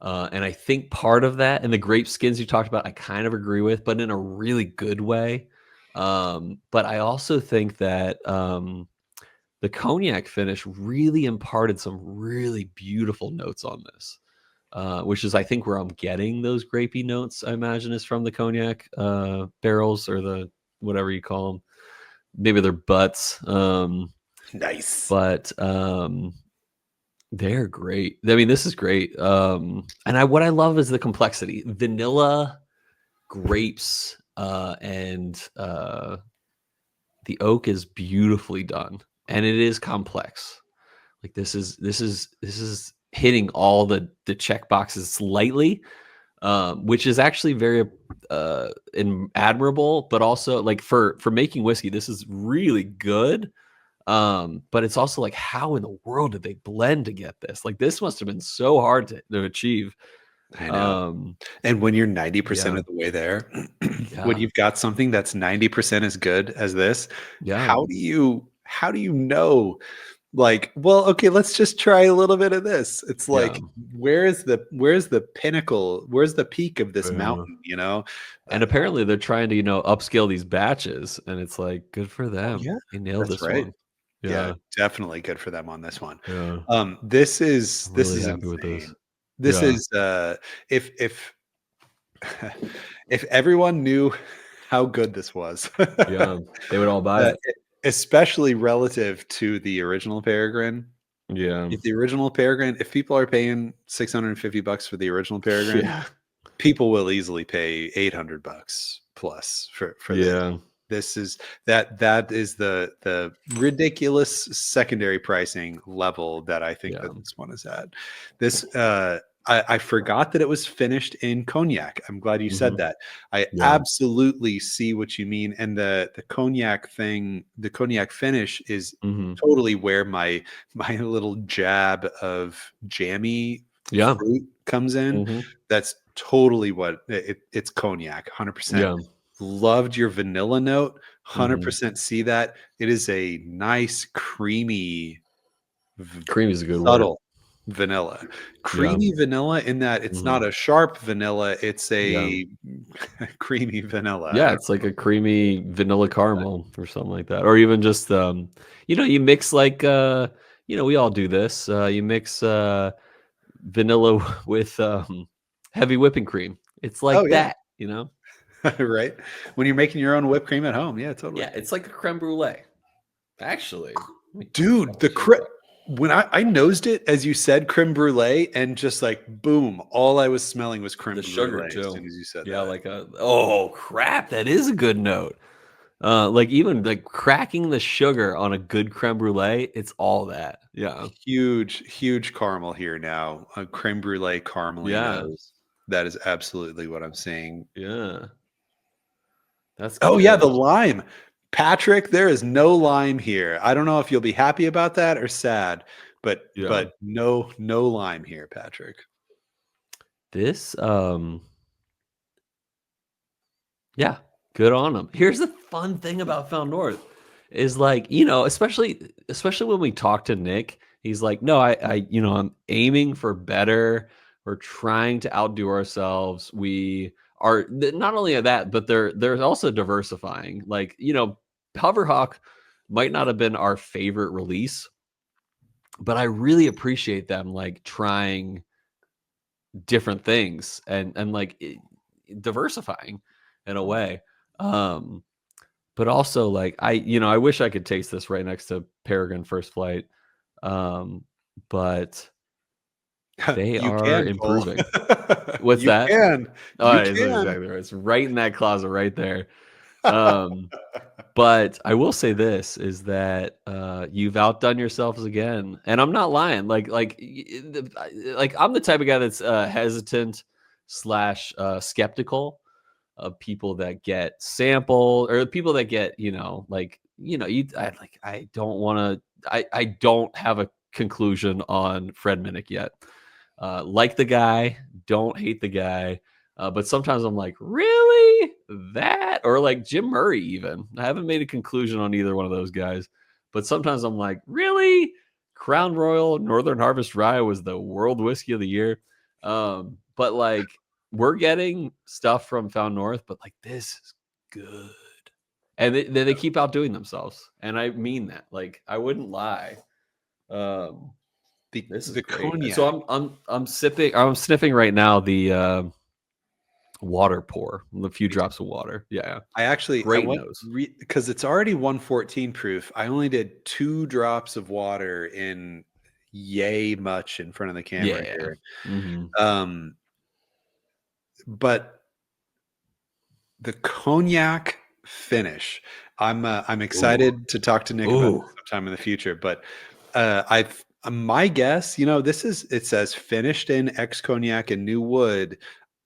and I think part of that and the grape skins you talked about, I kind of agree with, but in a really good way. But I also think that the cognac finish really imparted some really beautiful notes on this. Which is, I think, where I'm getting those grapey notes. I imagine is from the cognac barrels or the whatever you call them. Maybe they're butts. Nice. But They're great. I mean, this is great. And what I love is the complexity. Vanilla, grapes, and the oak is beautifully done, and it is complex. Like this is hitting all the check boxes slightly, which is actually very admirable, but also like for making whiskey, this is really good. But it's also like, how in the world did they blend to get this? Like this must have been so hard to achieve. I know. And when you're 90% Yeah, of the way there, when yeah, you've got something that's 90% as good as this, yeah, how do you know, like, well, okay, let's just try a little bit of this. It's yeah, like, where's the pinnacle? Where's the peak of this yeah. mountain, you know? And apparently they're trying to, upscale these batches, and it's like, good for Oh them. yeah, They nailed that's this right. one. Yeah, Yeah, definitely good for them on this one. yeah. This is I'm this really is happy with this. insane. This Yeah, is if if everyone knew how good this was, yeah. They would all buy uh, it. especially relative to the original Peregrine. Yeah. If people are paying $650 for the original Peregrine, Yeah. people will easily pay $800 plus for this. Yeah. This is that is the ridiculous secondary pricing level that I think Yeah. that this one is at. This I forgot that it was finished in cognac. I'm glad you said Mhm. that. I Yeah. absolutely see what you mean. And the cognac thing, the cognac finish is Mhm. totally where my little jab of jammy Yeah. fruit comes in. Mhm. That's totally what it's cognac, 100%. Yeah. Loved your vanilla note, Mhm. 100% see that. It is a nice creamy, Cream is a good word. subtle vanilla. Yeah. Creamy vanilla in that it's Mhm. not a sharp vanilla, it's Yeah. a creamy vanilla. I Yeah, don't it's like a creamy vanilla caramel or something like that. Or even just you mix like we all do this. You mix vanilla with heavy whipping cream. It's Oh, like yeah. that. Right? When you're making your own whipped cream at home. Yeah, totally. Yeah, it's like a creme brulee. Actually, let me Dude, double check that. when I nosed it, as you said, creme brulee, and just like boom, all I was smelling was creme The sugar brulee as too. soon as you said Yeah, that. like oh crap, that is a good note. Like even like cracking the sugar on a good creme brulee, it's all that. Yeah. Huge, huge caramel here now. A creme brulee caramely Yeah. nose. That is absolutely what I'm seeing. Yeah. That's Oh yeah, the good. lime. Patrick, there is no lime here. I don't know if you'll be happy about that or sad, but Yeah. no lime here, Patrick. This yeah, good on them. Here's the fun thing about Found North is like, especially when we talk to Nick, he's like, "No, I'm aiming for better. We're trying to outdo ourselves. We are not only that, but they're also diversifying. Like, Hoverhawk might not have been our favorite release, but I really appreciate them like trying different things and like diversifying in a way. Um but also like I wish I could taste this right next to Peregrine First Flight. Um but they You are can, Cole. improving. What's You that? can. Oh, You it's can. exactly right. It's right in that closet right there. Um but I will say this is that you've outdone yourselves again, and I'm not lying. Like I'm the type of guy that's hesitant slash skeptical of people that get sample or people that get I don't want to I don't have a conclusion on Fred Minnick yet. Like the guy, don't hate the guy. But sometimes I'm like, really? That? Or like Jim Murray, even. I haven't made a conclusion on either one of those guys. But sometimes I'm like, really? Crown Royal Northern Harvest Rye was the world whiskey of the year. But like, we're getting stuff from Found North, but like, this is good. And they keep outdoing themselves. And I mean that. Like, I wouldn't lie. Um, this is The great. So cognac. I'm sniffing right now the water pour, a few drops of water. Yeah. I Great went nose. because it's already 114 proof. I only did 2 drops of water in, yay much in front of the camera here. But the cognac finish, I'm excited to talk to Nick about this sometime in the future. But my guess, it says finished in X cognac and new wood.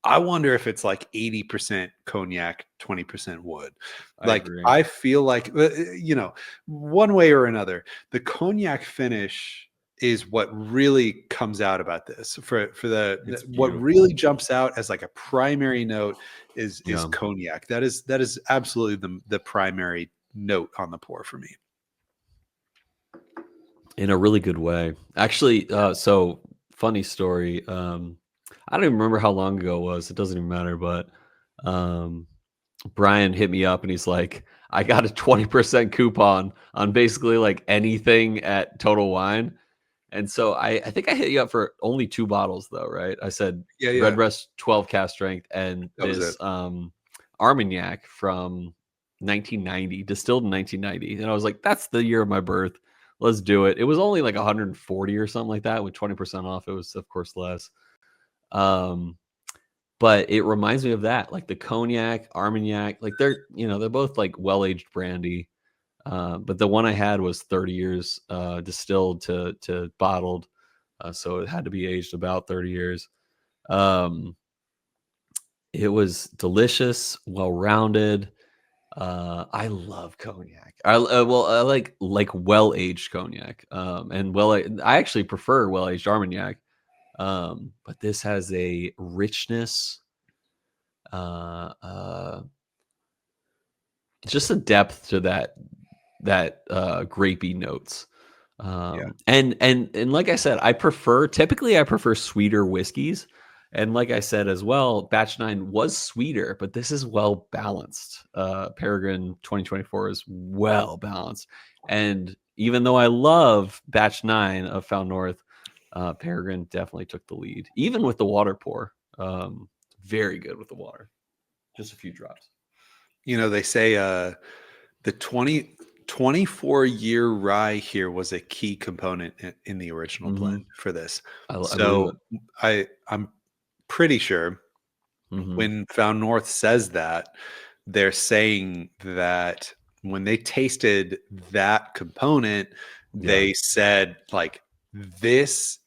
I wonder if it's like 80% cognac, 20% wood. I feel like, one way or another, the cognac finish is what really comes out about this. What really jumps out as like a primary note is cognac. That is absolutely the primary note on the pour for me. In a really good way. Actually, so funny story. I don't even remember how long ago it was. It doesn't even matter. But Bryan hit me up and he's like, I got a 20% coupon on basically like anything at Total Wine. And so I think I hit you up for only 2 bottles though, right? I said Redbreast 12 cask strength and this Armagnac from 1990, distilled in 1990. And I was like, that's the year of my birth. Let's do it. It was only like 140 or something like that with 20% off. It was, of course, less. But it reminds me of that, like the cognac, Armagnac, like they're both like well-aged brandy. But the one I had was 30 years distilled to bottled. So it had to be aged about 30 years. It was delicious, well-rounded. I love cognac. I like well-aged cognac. And I actually prefer well-aged Armagnac. But this has a richness, just a depth to that grapey notes. And like I said, I prefer sweeter whiskeys. And like I said as well, Batch 9 was sweeter, but this is well balanced. Peregrine 2024 is well balanced. And even though I love Batch 9 of Found North, Peregrine definitely took the lead, even with the water pour. Very good with the water. Just a few drops. They say the 24-year rye here was a key component in the original blend for this. I'm pretty sure when Found North says that, they're saying that when they tasted that component, they said like, this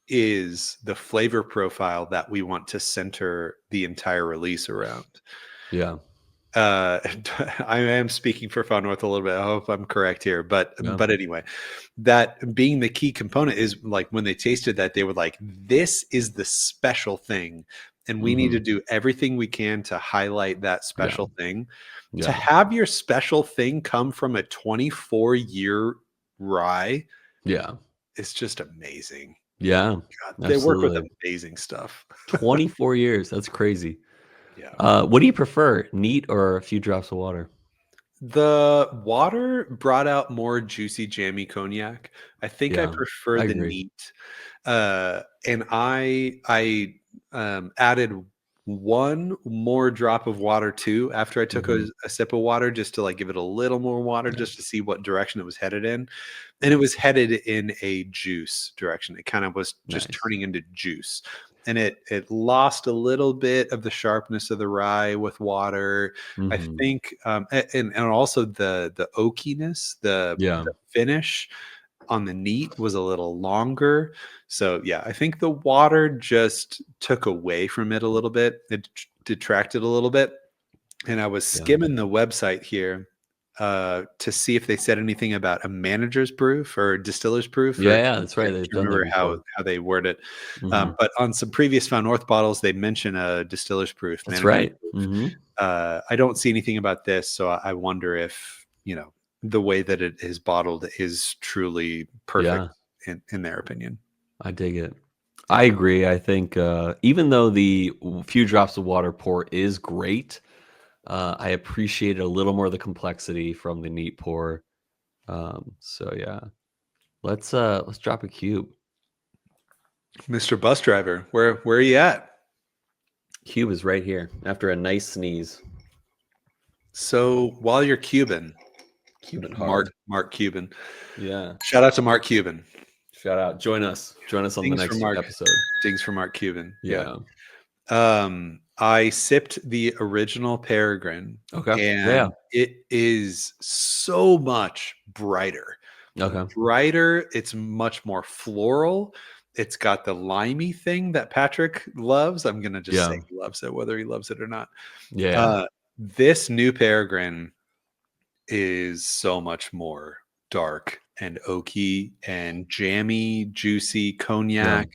is the flavor profile that we want to center the entire release around. Yeah. I am speaking for Found North a little bit. I hope I'm correct here, but anyway, that being the key component is like when they tasted that, they were like, this is the special thing. And we need to do everything we can to highlight that special thing. To have your special thing come from a 24-year rye. Yeah. It's just amazing. Yeah. God, they work with amazing stuff. 24 years. That's crazy. Yeah. What do you prefer, neat or a few drops of water? The water brought out more juicy, jammy cognac. I think I prefer the neat. And I added one more drop of water too after I took a sip of water, just to like give it a little more water, just to see what direction it was headed in. And it was headed in a juice direction. It kind of was just turning into juice. And it lost a little bit of the sharpness of the rye with water. I think, and also the oakiness, the finish on the neat was a little longer. So yeah, I think the water just took away from it a little bit. It detracted a little bit. And I was skimming the website here to see if they said anything about a manager's proof or distiller's proof. Yeah, that's right. I remember how they word it. But on some previous Found North bottles, they mention a distiller's proof. That's right. I don't see anything about this, so I wonder if the way that it is bottled is truly perfect in their opinion. I dig it. I agree. I think even though the few drops of water pour is great, I appreciate a little more of the complexity from the neat pour. So yeah, let's drop a cube. Mr. Bus Driver, where are you at? Cube is right here after a nice sneeze. So while you're Cuban hard. Mark Cuban. Yeah. Shout out to Mark Cuban. Shout out. Join us on the next episode. Things from Mark Cuban. Yeah. I sipped the original Peregrine. Okay. And it is so much brighter. Okay. Brighter. It's much more floral. It's got the limey thing that Patrick loves. I'm gonna just say he loves it, whether he loves it or not. Yeah. This new Peregrine is so much more dark and oaky and jammy, juicy cognac.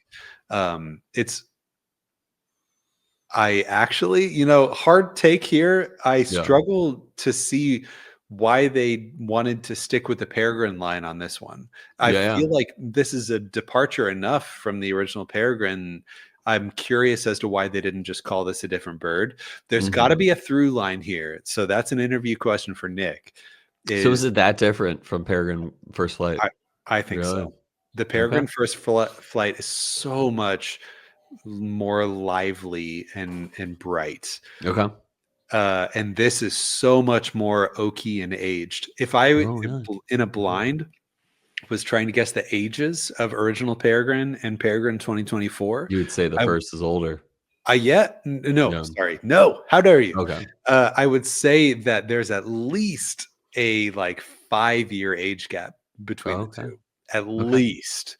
I actually, hard take here. I struggle to see why they wanted to stick with the Peregrine line on this one. I feel like this is a departure enough from the original Peregrine. I'm curious as to why they didn't just call this a different bird. There's got to be a through line here. So that's an interview question for Nick. So is it that different from Peregrine First Flight? I think so. The Peregrine First Flight is so much more lively and bright. Okay. And this is so much more oaky and aged. If I in a blind was trying to guess the ages of original Peregrine and Peregrine 2024, you would say the first is older. Sorry. No, how dare you? Okay. I would say that there's at least a 5-year age gap between the two. At least.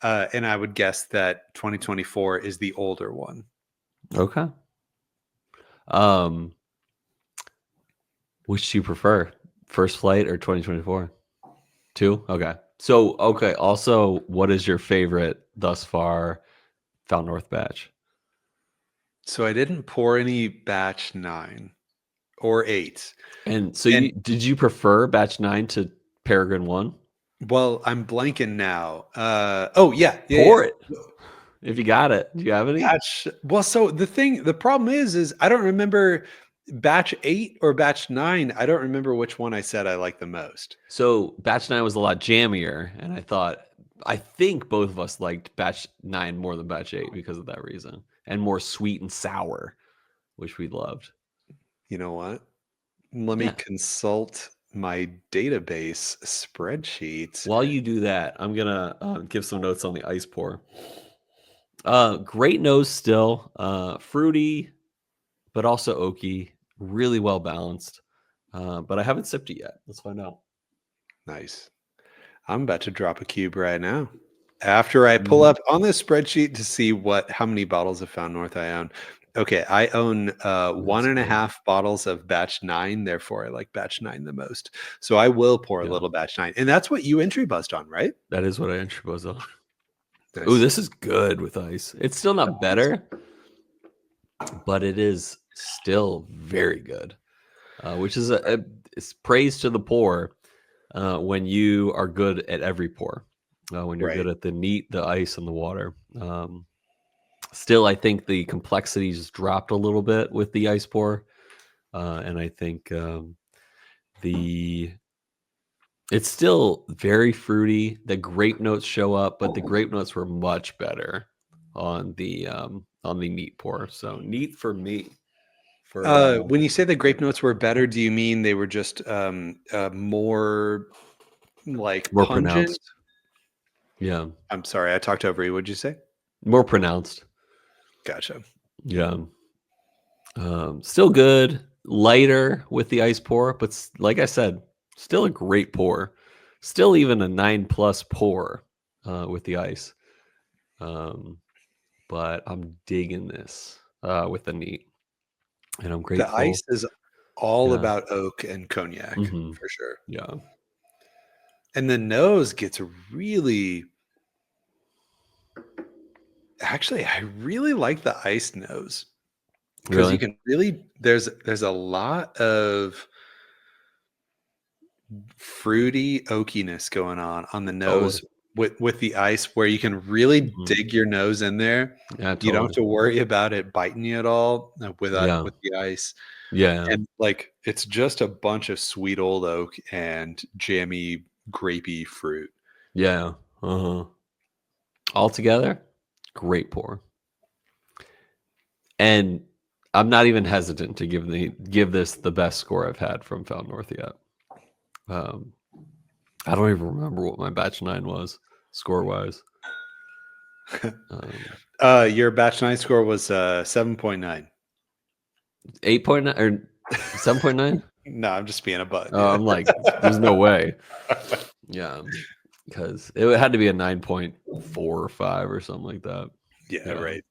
And I would guess that 2024 is the older one. Okay. Which do you prefer? First Flight or 2024? 2? Okay. So, also, what is your favorite thus far Found North batch? So I didn't pour any batch 9 or 8. And so did you prefer batch 9 to Peregrine 1? Well, I'm blanking now. Pour it if you got it. Do you have any? So the problem is I don't remember batch 8 or batch 9. I don't remember which one I said I liked the most. So batch 9 was a lot jammier, and I think both of us liked batch 9 more than batch 8 because of that reason, and more sweet and sour, which we loved. You know what? Let me consult my database spreadsheet. While you do that, I'm gonna give some notes on the ice pour. Great nose still, fruity, but also oaky, really well balanced. But I haven't sipped it yet. Let's find out. Nice. I'm about to drop a cube right now. After I pull up on this spreadsheet to see how many bottles of Found North I own. Okay, I own 1.5 bottles of batch 9. Therefore, I like batch 9 the most. So I will pour a little batch 9. And that's what you entry buzzed on, right? That is what I entry buzzed on. Nice. Oh, this is good with ice. It's still not better, but it is still very good, which is it's praise to the pour when you are good at every pour, when you're good at the neat, the ice, and the water. Still, I think the complexities dropped a little bit with the ice pour, and I think it's still very fruity. The grape notes show up, but the grape notes were much better on the neat pour. So neat for me. When you say the grape notes were better, do you mean they were just more more pungent? Pronounced? Yeah. I'm sorry, I talked over you. What'd you say? More pronounced. Gotcha. Yeah. Still good, lighter with the ice pour, but like I said, still a great pour. Still even a 9+ pour with the ice. But I'm digging this with the neat. And I'm grateful. The ice is all about oak and cognac for sure. Yeah. And the nose gets really... Actually, I really like the ice nose. Because you can really... There's a lot of fruity oakiness going on the nose with the ice, where you can really dig your nose in there. Yeah, totally. You don't have to worry about it biting you at all with the ice. Yeah. And it's just a bunch of sweet old oak and jammy, grapey fruit. Yeah. All together, great pour. And I'm not even hesitant to give this the best score I've had from Found North yet. I don't even remember what my batch 9 was score wise. Your batch 9 score was 7.9. 8.9 or 7.9? No, I'm just being a butt. Oh, I'm like, there's no way. Yeah, because it had to be a 9.4 or 5 or something like that. Yeah, right.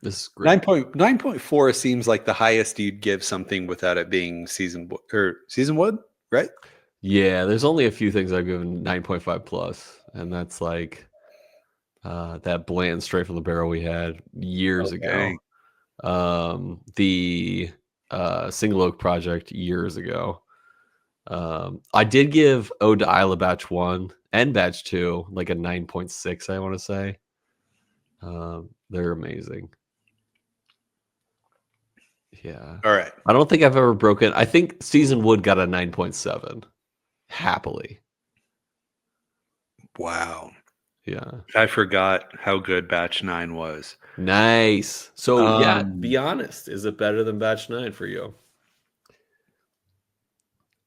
This is great. 9.4 seems like the highest you'd give something without it being seasoned wood, right? Yeah, there's only a few things I've given 9.5 plus, and that's like that bland straight from the barrel we had years ago. The Single Oak Project years ago. I did give Ode to Isla Batch 1 and Batch 2 like a 9.6, I want to say. They're amazing. Yeah. All right. I don't think I've ever broken. I think Seasoned Wood got a 9.7. Happily. Wow. Yeah. I forgot how good Batch 9 was. Nice. So, yeah, be honest. Is it better than Batch 9 for you?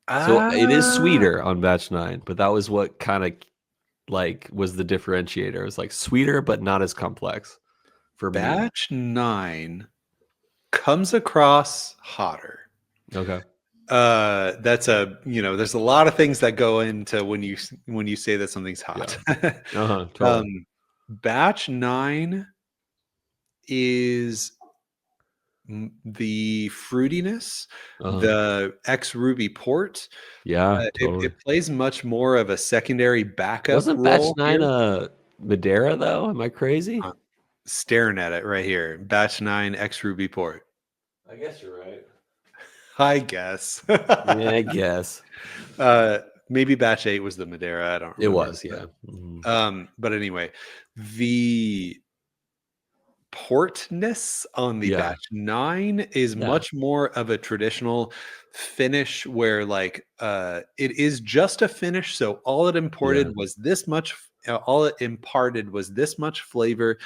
So, it is sweeter on Batch 9, but that was what kind of like was the differentiator. It was like sweeter, but not as complex for me. Batch 9 comes across hotter. Okay. That's there's a lot of things that go into when you say that something's hot. Yeah. Totally. Batch 9 is the fruitiness, the ex Ruby port. Yeah, totally. It plays much more of a secondary backup Wasn't role. Batch 9 a Madeira though? Am I crazy? Staring at it right here. Batch 9 ex Ruby port. I guess you're right. I guess. Yeah, I guess. Maybe Batch 8 was the Madeira. I don't remember. It was, yeah. Mm-hmm. But anyway, the portness on the Batch 9 is much more of a traditional finish where like it is just a finish. So all it imparted was this much flavor.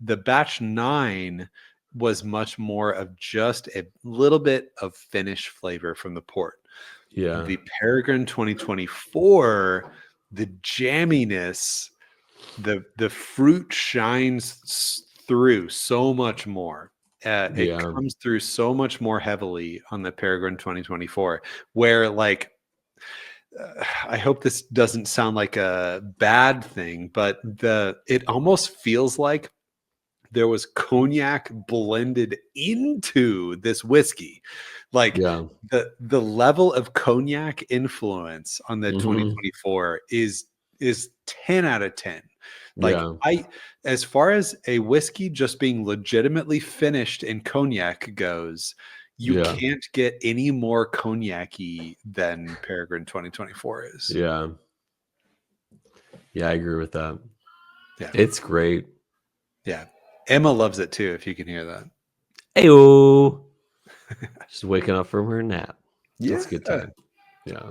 The Batch 9 was much more of just a little bit of finish flavor from the port. Yeah. The Peregrine 2024, the jamminess, the fruit shines through so much more. It comes through so much more heavily on the Peregrine 2024, where like I hope this doesn't sound like a bad thing, but it almost feels like there was cognac blended into this whiskey. Like the level of cognac influence on the 2024 is 10 out of 10. Like as far as a whiskey just being legitimately finished in cognac goes, you can't get any more cognac-y than Peregrine 2024 is. Yeah. Yeah, I agree with that. Yeah. It's great. Yeah. Emma loves it too, if you can hear that. Ayo. Just waking up from her nap. Yeah. That's a good time. Yeah.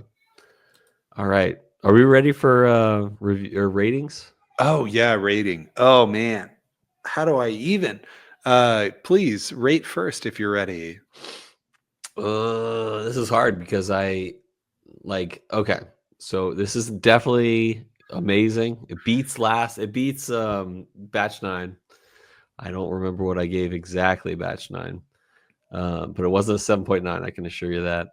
All right. Are we ready for review or ratings? Oh yeah, rating. Oh man. How do I even? Please rate first if you're ready. This is hard because okay. So this is definitely amazing. It beats Batch 9. I don't remember what I gave exactly Batch 9. But it wasn't a 7.9, I can assure you that.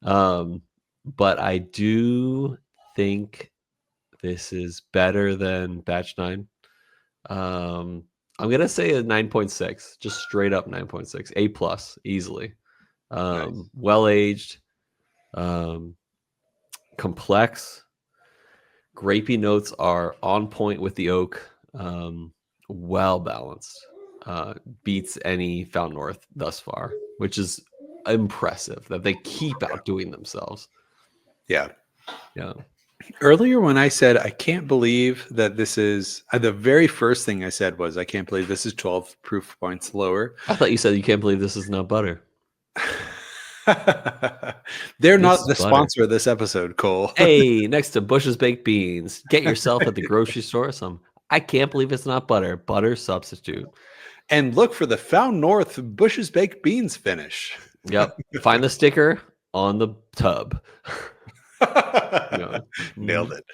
But I do think this is better than Batch 9. I'm gonna say a 9.6, just straight up 9.6, A plus, easily. Nice. Well aged, complex. Grapey notes are on point with the oak. Well balanced. Beats any Found North thus far, which is impressive that they keep outdoing themselves. Yeah. Yeah. Earlier when I said I can't believe that this is the very first thing I said was I can't believe this is 12 proof points lower. I thought you said you can't believe this is not butter. They're not the sponsor of this episode, Cole. Hey, next to Bush's Baked Beans, get yourself at the grocery store some I can't believe it's not butter substitute. And look for the Found North Bush's Baked Beans finish. Yep. Find the sticker on the tub. Nailed it.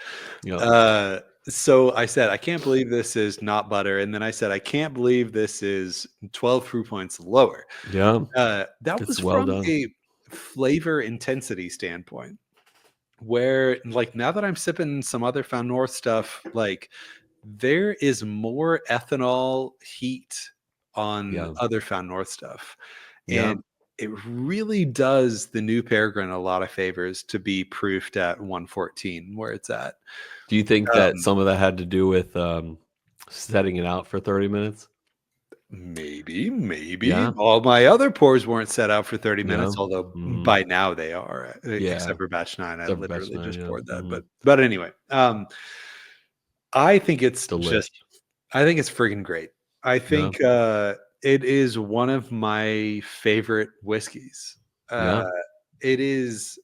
Yep. So I said, I can't believe this is not butter. And then I said, I can't believe this is 12 proof points lower. Yeah, That it's was well from done. a flavor intensity standpoint, where like now that I'm sipping some other Found North stuff, like there is more ethanol heat on Yeah, other Found North stuff. yeah. And it really does the new Peregrine a lot of favors to be proofed at 114 where it's at. Do you think that Um, some of that had to do with setting it out for 30 minutes? maybe. Yeah, All my other pours weren't set out for 30 yeah, minutes, although hmm, by now they are, yeah. except for batch 9. I Except for batch literally 9, just yeah, poured that. hmm. But anyway, I think it's Delish. just I think it's freaking great. I Yeah, think it is one of my favorite whiskeys. Uh yeah. it is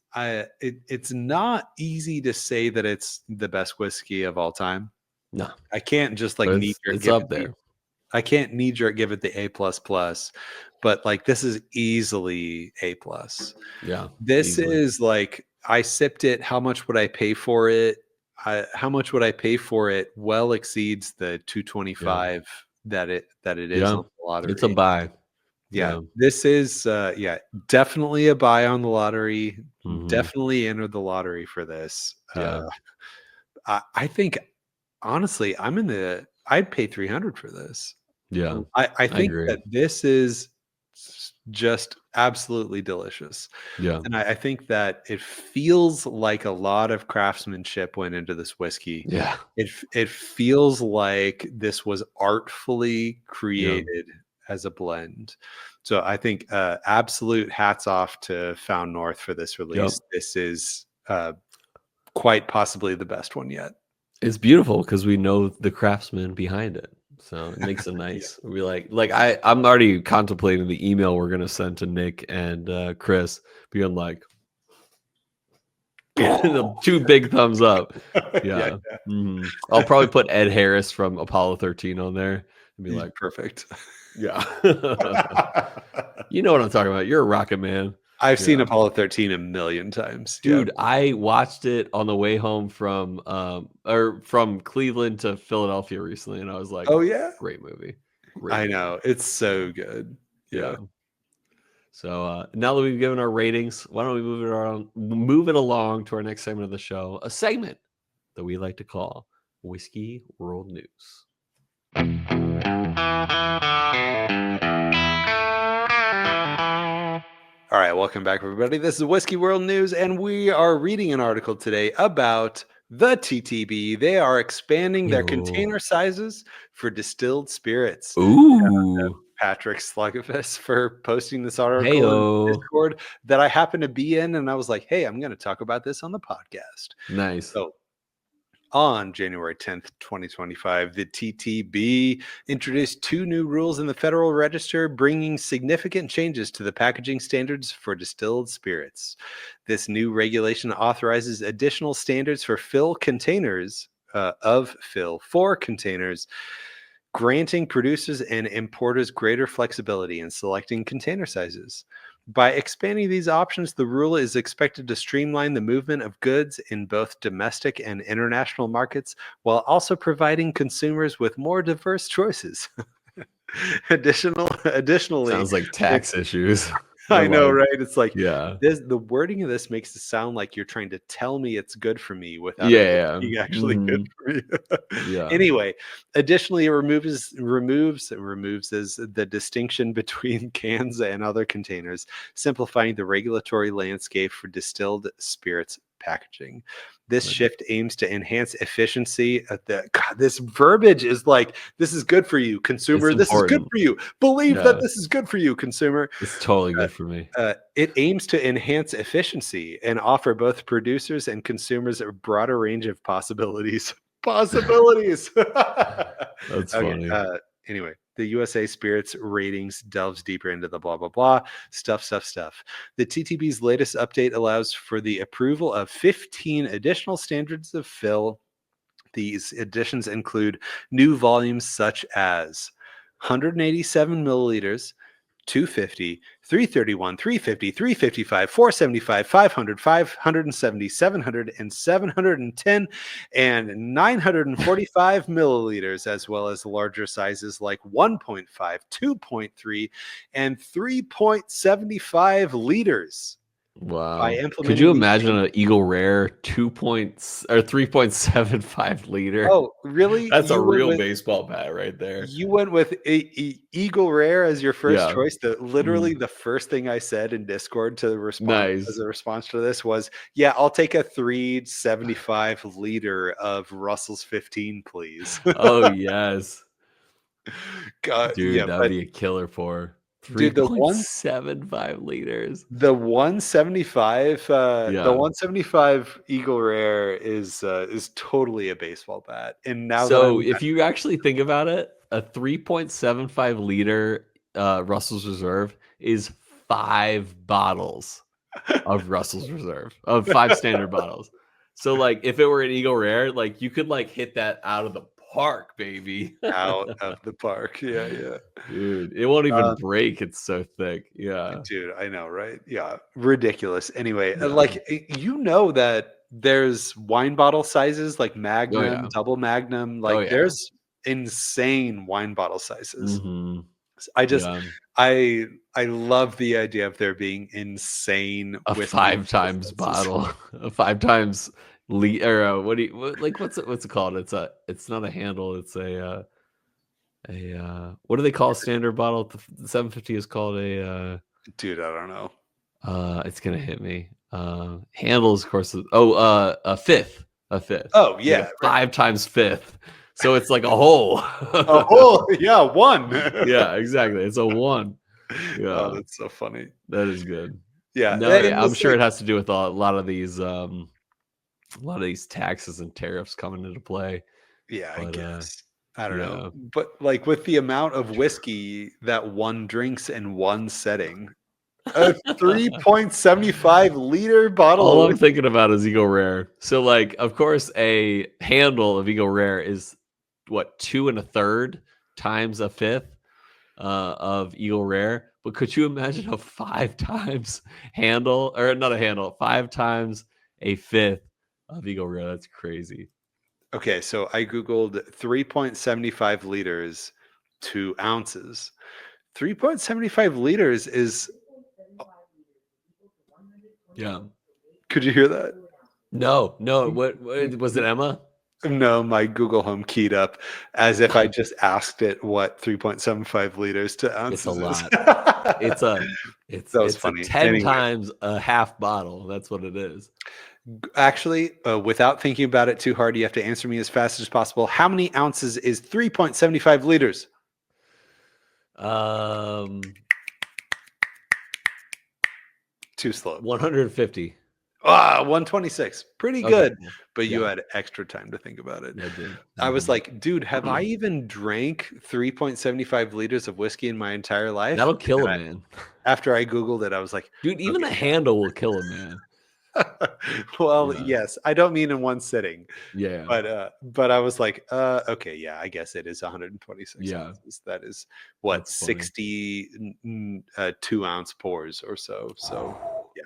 it's not easy to say that it's the best whiskey of all time. No, I can't just like but knee jerk it's give up it the there. I can't knee jerk give it the A plus plus, but like this is easily A plus. Yeah, This easily. is like I sipped it. How much would I pay for it? How much would I pay for it? Well exceeds the Yeah, 225 that it is yeah. on the It's a lottery. buy. Yeah, Yeah, this is yeah, definitely a buy on the lottery. hmm, Definitely entered the lottery for this. yeah, I think honestly, I'd pay 300 for this. yeah. I I think agree. that this is just absolutely delicious. Yeah, And I think that it feels like a lot of craftsmanship went into this whiskey. yeah, It feels like this was artfully yeah, created as a blend. So I think absolute hats off to Found North for this yep. release. This is quite possibly the best one yet. It's beautiful because we know the craftsman behind it, so it makes it Yeah. nice. We I'm already contemplating the email we're gonna send to Nick and Chris, being like, the 2 big thumbs up. Yeah. Yeah, mhm. I'll probably put Ed Harris from Apollo 13 on there and be like, Perfect. "Yeah." You know what I'm talking about. You're a rocket man. I've seen Yeah. Apollo 13 a million times. Yep. Dude, I watched it on the way home from, or from Cleveland to Philadelphia recently, and I was like, Oh, yeah? "Great movie. Great I movie." know. It's so good. Yeah. Yeah. So, now that we've given our ratings, why don't we move it along to our next segment of the show, a segment that we like to call Whiskey World News. All right. Welcome back, everybody. This is Whiskey World News, and we are reading an article today about the TTB. They are expanding their Yo. container sizes for distilled spirits. Ooh. Patrick Slugfest for posting this article in Heyo. Discord that I happened to be in, and I was like, "Hey, I'm going to talk about this on the podcast." Nice. So, on January 10th, 2025, the TTB introduced 2 new rules in the Federal Register, bringing significant changes to the packaging standards for distilled spirits. This new regulation authorizes additional standards for fill containers. Of fill for containers, granting producers and importers greater flexibility in selecting container sizes. By expanding these options, the rule is expected to streamline the movement of goods in both domestic and international markets while also providing consumers with more diverse choices. Additionally, Sounds like it tax issues. Or I know, like, right? It's like yeah. the wording of this makes it sound like you're trying to tell me it's good for me without it Yeah, being actually good mhm. for me. Yeah. Anyway, additionally, it removes as the distinction between cans and other containers, simplifying the regulatory landscape for distilled spirits packaging. This Like, shift aims to enhance efficiency. This verbiage is like, this is good for you, it's consumer. This is good important. for you. Believe that Yeah. this is good for you, consumer. It's totally Uh, good for me. it aims to enhance efficiency and offer both producers and consumers a broader range of possibilities. Possibilities. That's Okay. funny. Anyway, the USA Spirits ratings delves deeper into the blah blah blah stuff. The TTB's latest update allows for the approval of 15 additional standards of fill. These additions include new volumes such as 187 milliliters, 250, 331, 350, 355, 475, 500, 570, 700, and 710, and 945 milliliters, as well as larger sizes like 1.5, 2.3, and 3.75 liters. Wow. By Could you implementing these imagine an Eagle Rare 3.75 liter? Oh, really? That's a real baseball bat right there. You went with Eagle Rare as your first Yeah. choice. Literally the first thing I said in Discord to respond as Nice. a response to this was, "Yeah, I'll take a 375 liter of Russell's 15, please." Oh, yes. God, Dude, yeah, that would but be a killer for dude, 3.75 liters. the 175, the Yeah. 175 Eagle Rare is totally a baseball bat. And now that So I'm if you actually think about it, a 3.75 liter Russell's Reserve is 5 bottles of Russell's Reserve, of 5 standard bottles. So like if it were an Eagle Rare, like you could like hit that out of the park, baby. out of the park. Yeah, yeah. Dude, it won't even break. It's so thick. Yeah. Dude, I know, right? Yeah, ridiculous. Anyway, Yeah. you know that there's wine bottle sizes like Oh Magnum, yeah. double Magnum, Oh like yeah. there's insane wine bottle sizes. Mhm. I just Yeah. I love the idea of there being insane A whiskey 5 bottle times sizes. bottle, a 5 times or like what's it called? It's not a handle. It's what do they call a standard bottle? The 750 is called Dude, I don't know. it's gonna hit me. Handles, of course. A fifth, Oh, like a yeah, right. 5 times fifth. So it's like a hole. A whole yeah, one. Yeah, exactly. It's a 1. Oh, Yeah, that's so funny. that is good. Yeah, No, and yeah, I'm this sure like it has to do with a lot of these taxes and tariffs coming into play. yeah, I But guess. I don't know. yeah. But like with the amount of whiskey that one drinks in one setting, a 3.75-liter bottle All of I'm whiskey. thinking about is Eagle Rare. So, like, of course, a handle of Eagle Rare is what, 2 1/3 times a fifth of Eagle Rare. But could you imagine a 5 times handle, or not a handle, 5 times a fifth of Eagle Rare? That's crazy. Okay, so I Googled 3.75 liters to ounces. 3.75 liters is, Yeah. could you hear that? No, no. What was it, Emma? No, my Google Home keyed up as if I just asked it what 3.75 liters to It's a ounces is. lot. It's a That was it's a funny. 10 Anyway. times a half bottle. That's what it is. Actually, without thinking about it too hard, you have to answer me as fast as possible. How many ounces is 3.75 liters? Too slow. 150. 126. Pretty Okay, good. cool. But you Yeah, had extra time to think about it. I did. I was Mhm. like, dude, have I even drank 3.75 liters of whiskey in my entire life? That'll kill a And man. after I Googled it, I was like, Dude, even okay. a handle will kill a man. Well, Yeah. yes, I don't mean in one sitting. Yeah. But I was like, okay, yeah, I guess it is 126 Yeah. ounces. That is what That's funny. 2-ounce pours or so. So yeah,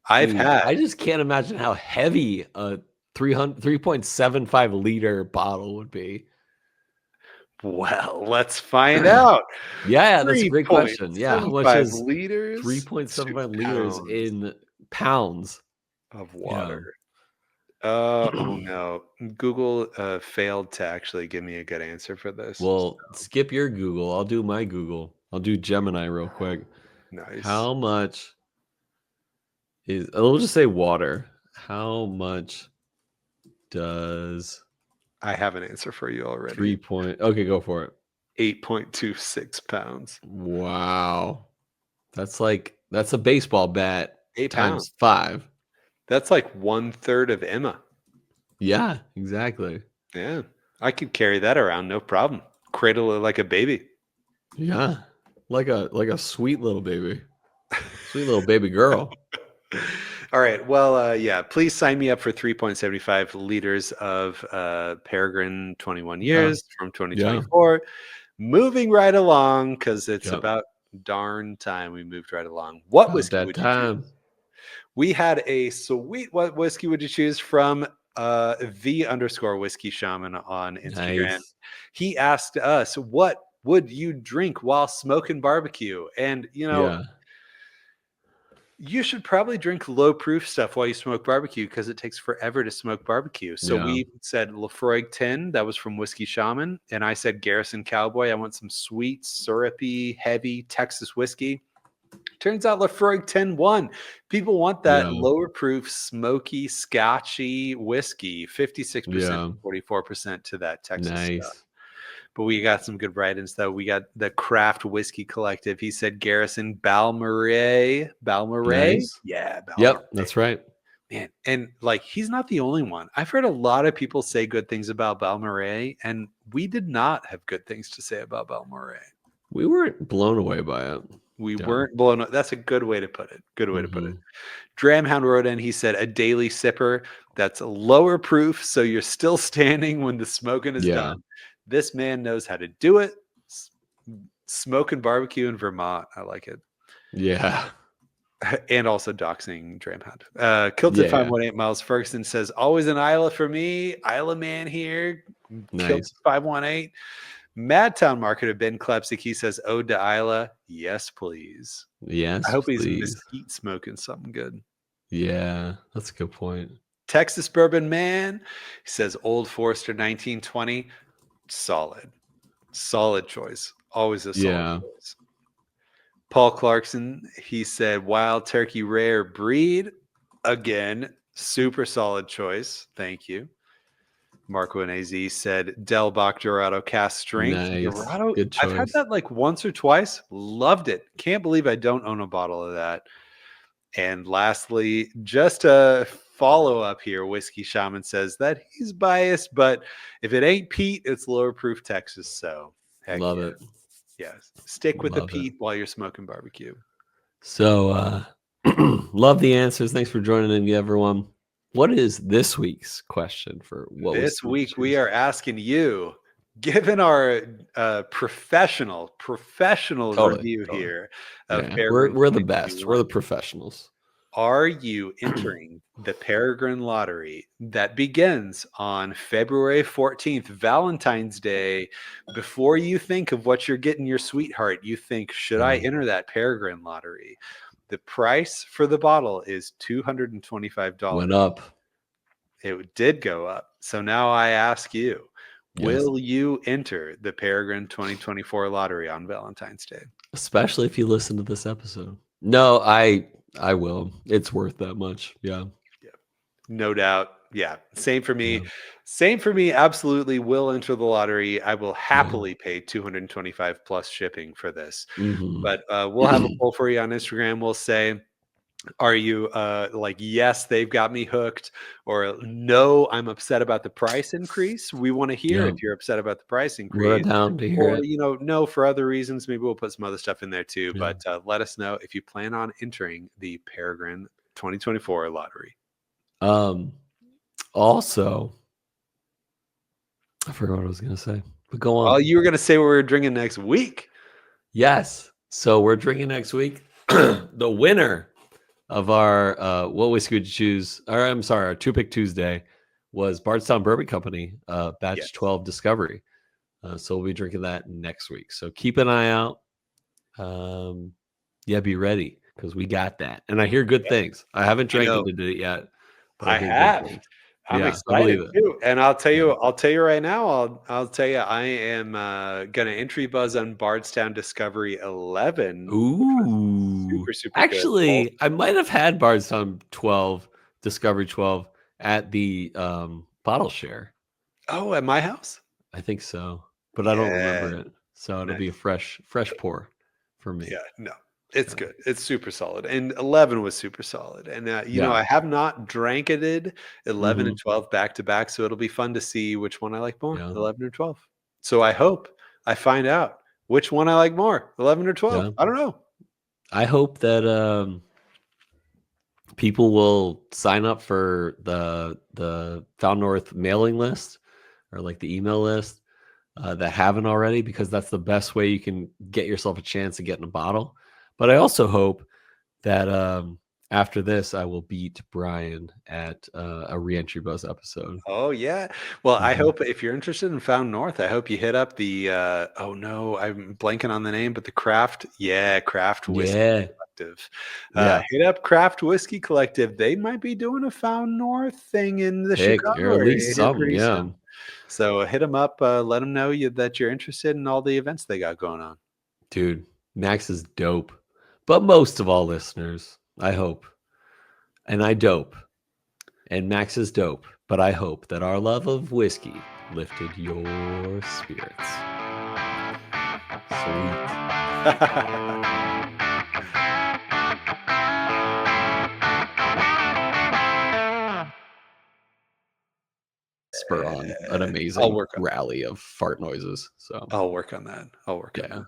I've Dude, had. I just can't imagine how heavy a 3.75 liter bottle would be. Well, let's find out. Yeah, that's a great question. Yeah, how much 3.75 is liters to 3.75 liters pounds in pounds? of Yeah. water. Oh no, Google failed to actually give me a good answer for this. Well, skip your Google. I'll do my Google. I'll do Gemini real quick. Nice. How much is, we'll just say water. How much does I have an answer for you already. okay, go for it. 8.26 pounds. Wow. That's a baseball bat 8 times pounds. 5. That's like 1/3 of Emma. Yeah, exactly. Yeah, I could carry that around, no problem. Cradle it like a baby. Yeah. Like a sweet little baby. Sweet little baby girl. All right. Well, yeah, please sign me up for 3.75 liters of Peregrine 21 Yeah. years from Yeah. 2024. Moving right along because it's Yep. about darn time we moved right along. What whiskey would you choose? We had a sweet what whiskey would you choose from _whiskey shaman on Instagram. Nice. He asked us, what would you drink while smoking barbecue? And you should probably drink low proof stuff while you smoke barbecue because it takes forever to smoke barbecue. So we said Lafroig 10, that was from Whiskey Shaman. And I said Garrison Cowboy. I want some sweet, syrupy, heavy Texas whiskey. Turns out Lafroig 10 won. People want that lower proof, smoky, scotchy whiskey, 56%, 44% to that Texas stuff. But we got some good write-ins, though. We got the Craft Whiskey Collective. He said Garrison Balmorhea. Nice. Yeah. Balmorhea. Yep, that's right. Man, and like he's not the only one. I've heard a lot of people say good things about Balmorhea, and we did not have good things to say about Balmorhea. We weren't blown away by it. We weren't blown up. That's a good way to put it. Good way to put it. Dramhound wrote in, he said, a daily sipper that's lower proof, so you're still standing when the smoking is done. This man knows how to do it. Smoking barbecue in Vermont. I like it. Yeah. And also doxing Dramhound. Kilted 518 Miles Ferguson says, always an Isla for me. Isla man here. Nice. Kilted 518. Madtown marketer Ben Klepsik, he says, ode to Isla. Yes, please. Yes, I hope please. he's mesquite smoking something good. Yeah, that's a good point. Texas Bourbon Man, he says, Old Forester 1920. Solid choice. Always a solid choice. Paul Clarkson, he said, Wild Turkey Rare Breed. Again, super solid choice. Thank you. Marco and AZ said Del Bach Dorado Cast Strength. Nice. Dorado, good choice. I've had that like once or twice. Loved it. Can't believe I don't own a bottle of that. And lastly, just a follow-up here, Whiskey Shaman says that he's biased, but if it ain't peat, it's lower proof Texas. So love it. Yeah. Stick with the peat while you're smoking barbecue. So love the answers. Thanks for joining in, everyone. What is this week's question for what this week? We are asking you, given our professional review here of we're the best. We're the professionals. Are you entering the Peregrine Lottery that begins on February 14th, Valentine's Day? Before you think of what you're getting your sweetheart, you think, should I enter that Peregrine Lottery? The price for the bottle is $225. Went up. It did go up. So now I ask you, will you enter the Peregrine 2024 lottery on Valentine's Day? Especially if you listen to this episode. No, I will. It's worth that much. Yeah. No doubt. Yeah. Same for me. Same for me. Absolutely will enter the lottery. I will happily pay $225 plus shipping for this. But we'll have a poll for you on Instagram. We'll say, are you like, yes, they've got me hooked, or no, I'm upset about the price increase? We want to hear if you're upset about the price increase. We're down to hear it. No, for other reasons. Maybe we'll put some other stuff in there too. But let us know if you plan on entering the Peregrine 2024 lottery. Also, I forgot what I was going to say, but go on. Oh, you were going to say what we're drinking next week. Yes. So we're drinking next week. The winner of our what whiskey would you choose? Or I'm sorry, our 2-pick Tuesday was Bardstown Bourbon Company, batch 12 Discovery. So we'll be drinking that next week. So keep an eye out. Be ready because we got that. And I hear good things. I haven't drank it yet. But I have. I'm excited too. And I'll tell you right now, I'll tell you, I am gonna entry buzz on Bardstown Discovery 11. Ooh, super actually, good. I might have had Bardstown 12 Discovery 12 at the bottle share. Oh, at my house? I think so, but I don't remember it. So it'll be a fresh pour for me. Yeah, no. It's good. It's super solid. And 11 was super solid. And, I have not drank it 11 and 12 back to back. So it'll be fun to see which one I like more, 11 or 12. So I hope I find out which one I like more, 11 or 12. Yeah. I don't know. I hope that people will sign up for the Found North mailing list or like the email list. that haven't already, because that's the best way you can get yourself a chance of getting a bottle. But I also hope that after this, I will beat Bryan at a Reentry Buzz episode. Oh yeah. Well, I hope if you're interested in Found North, I hope you hit up the oh no, I'm blanking on the name, but the Craft Whiskey Collective. Hit up Craft Whiskey Collective. They might be doing a Found North thing in the Chicago or at area least here some, pretty soon. So hit them up, let them know that you're interested in all the events they got going on. Dude, Max is dope. But most of all, listeners, I hope, and I dope, and Max is dope, but I hope that our love of whiskey lifted your spirits. Sweet. Spur on an amazing rally of fart noises. So I'll work on that. On that.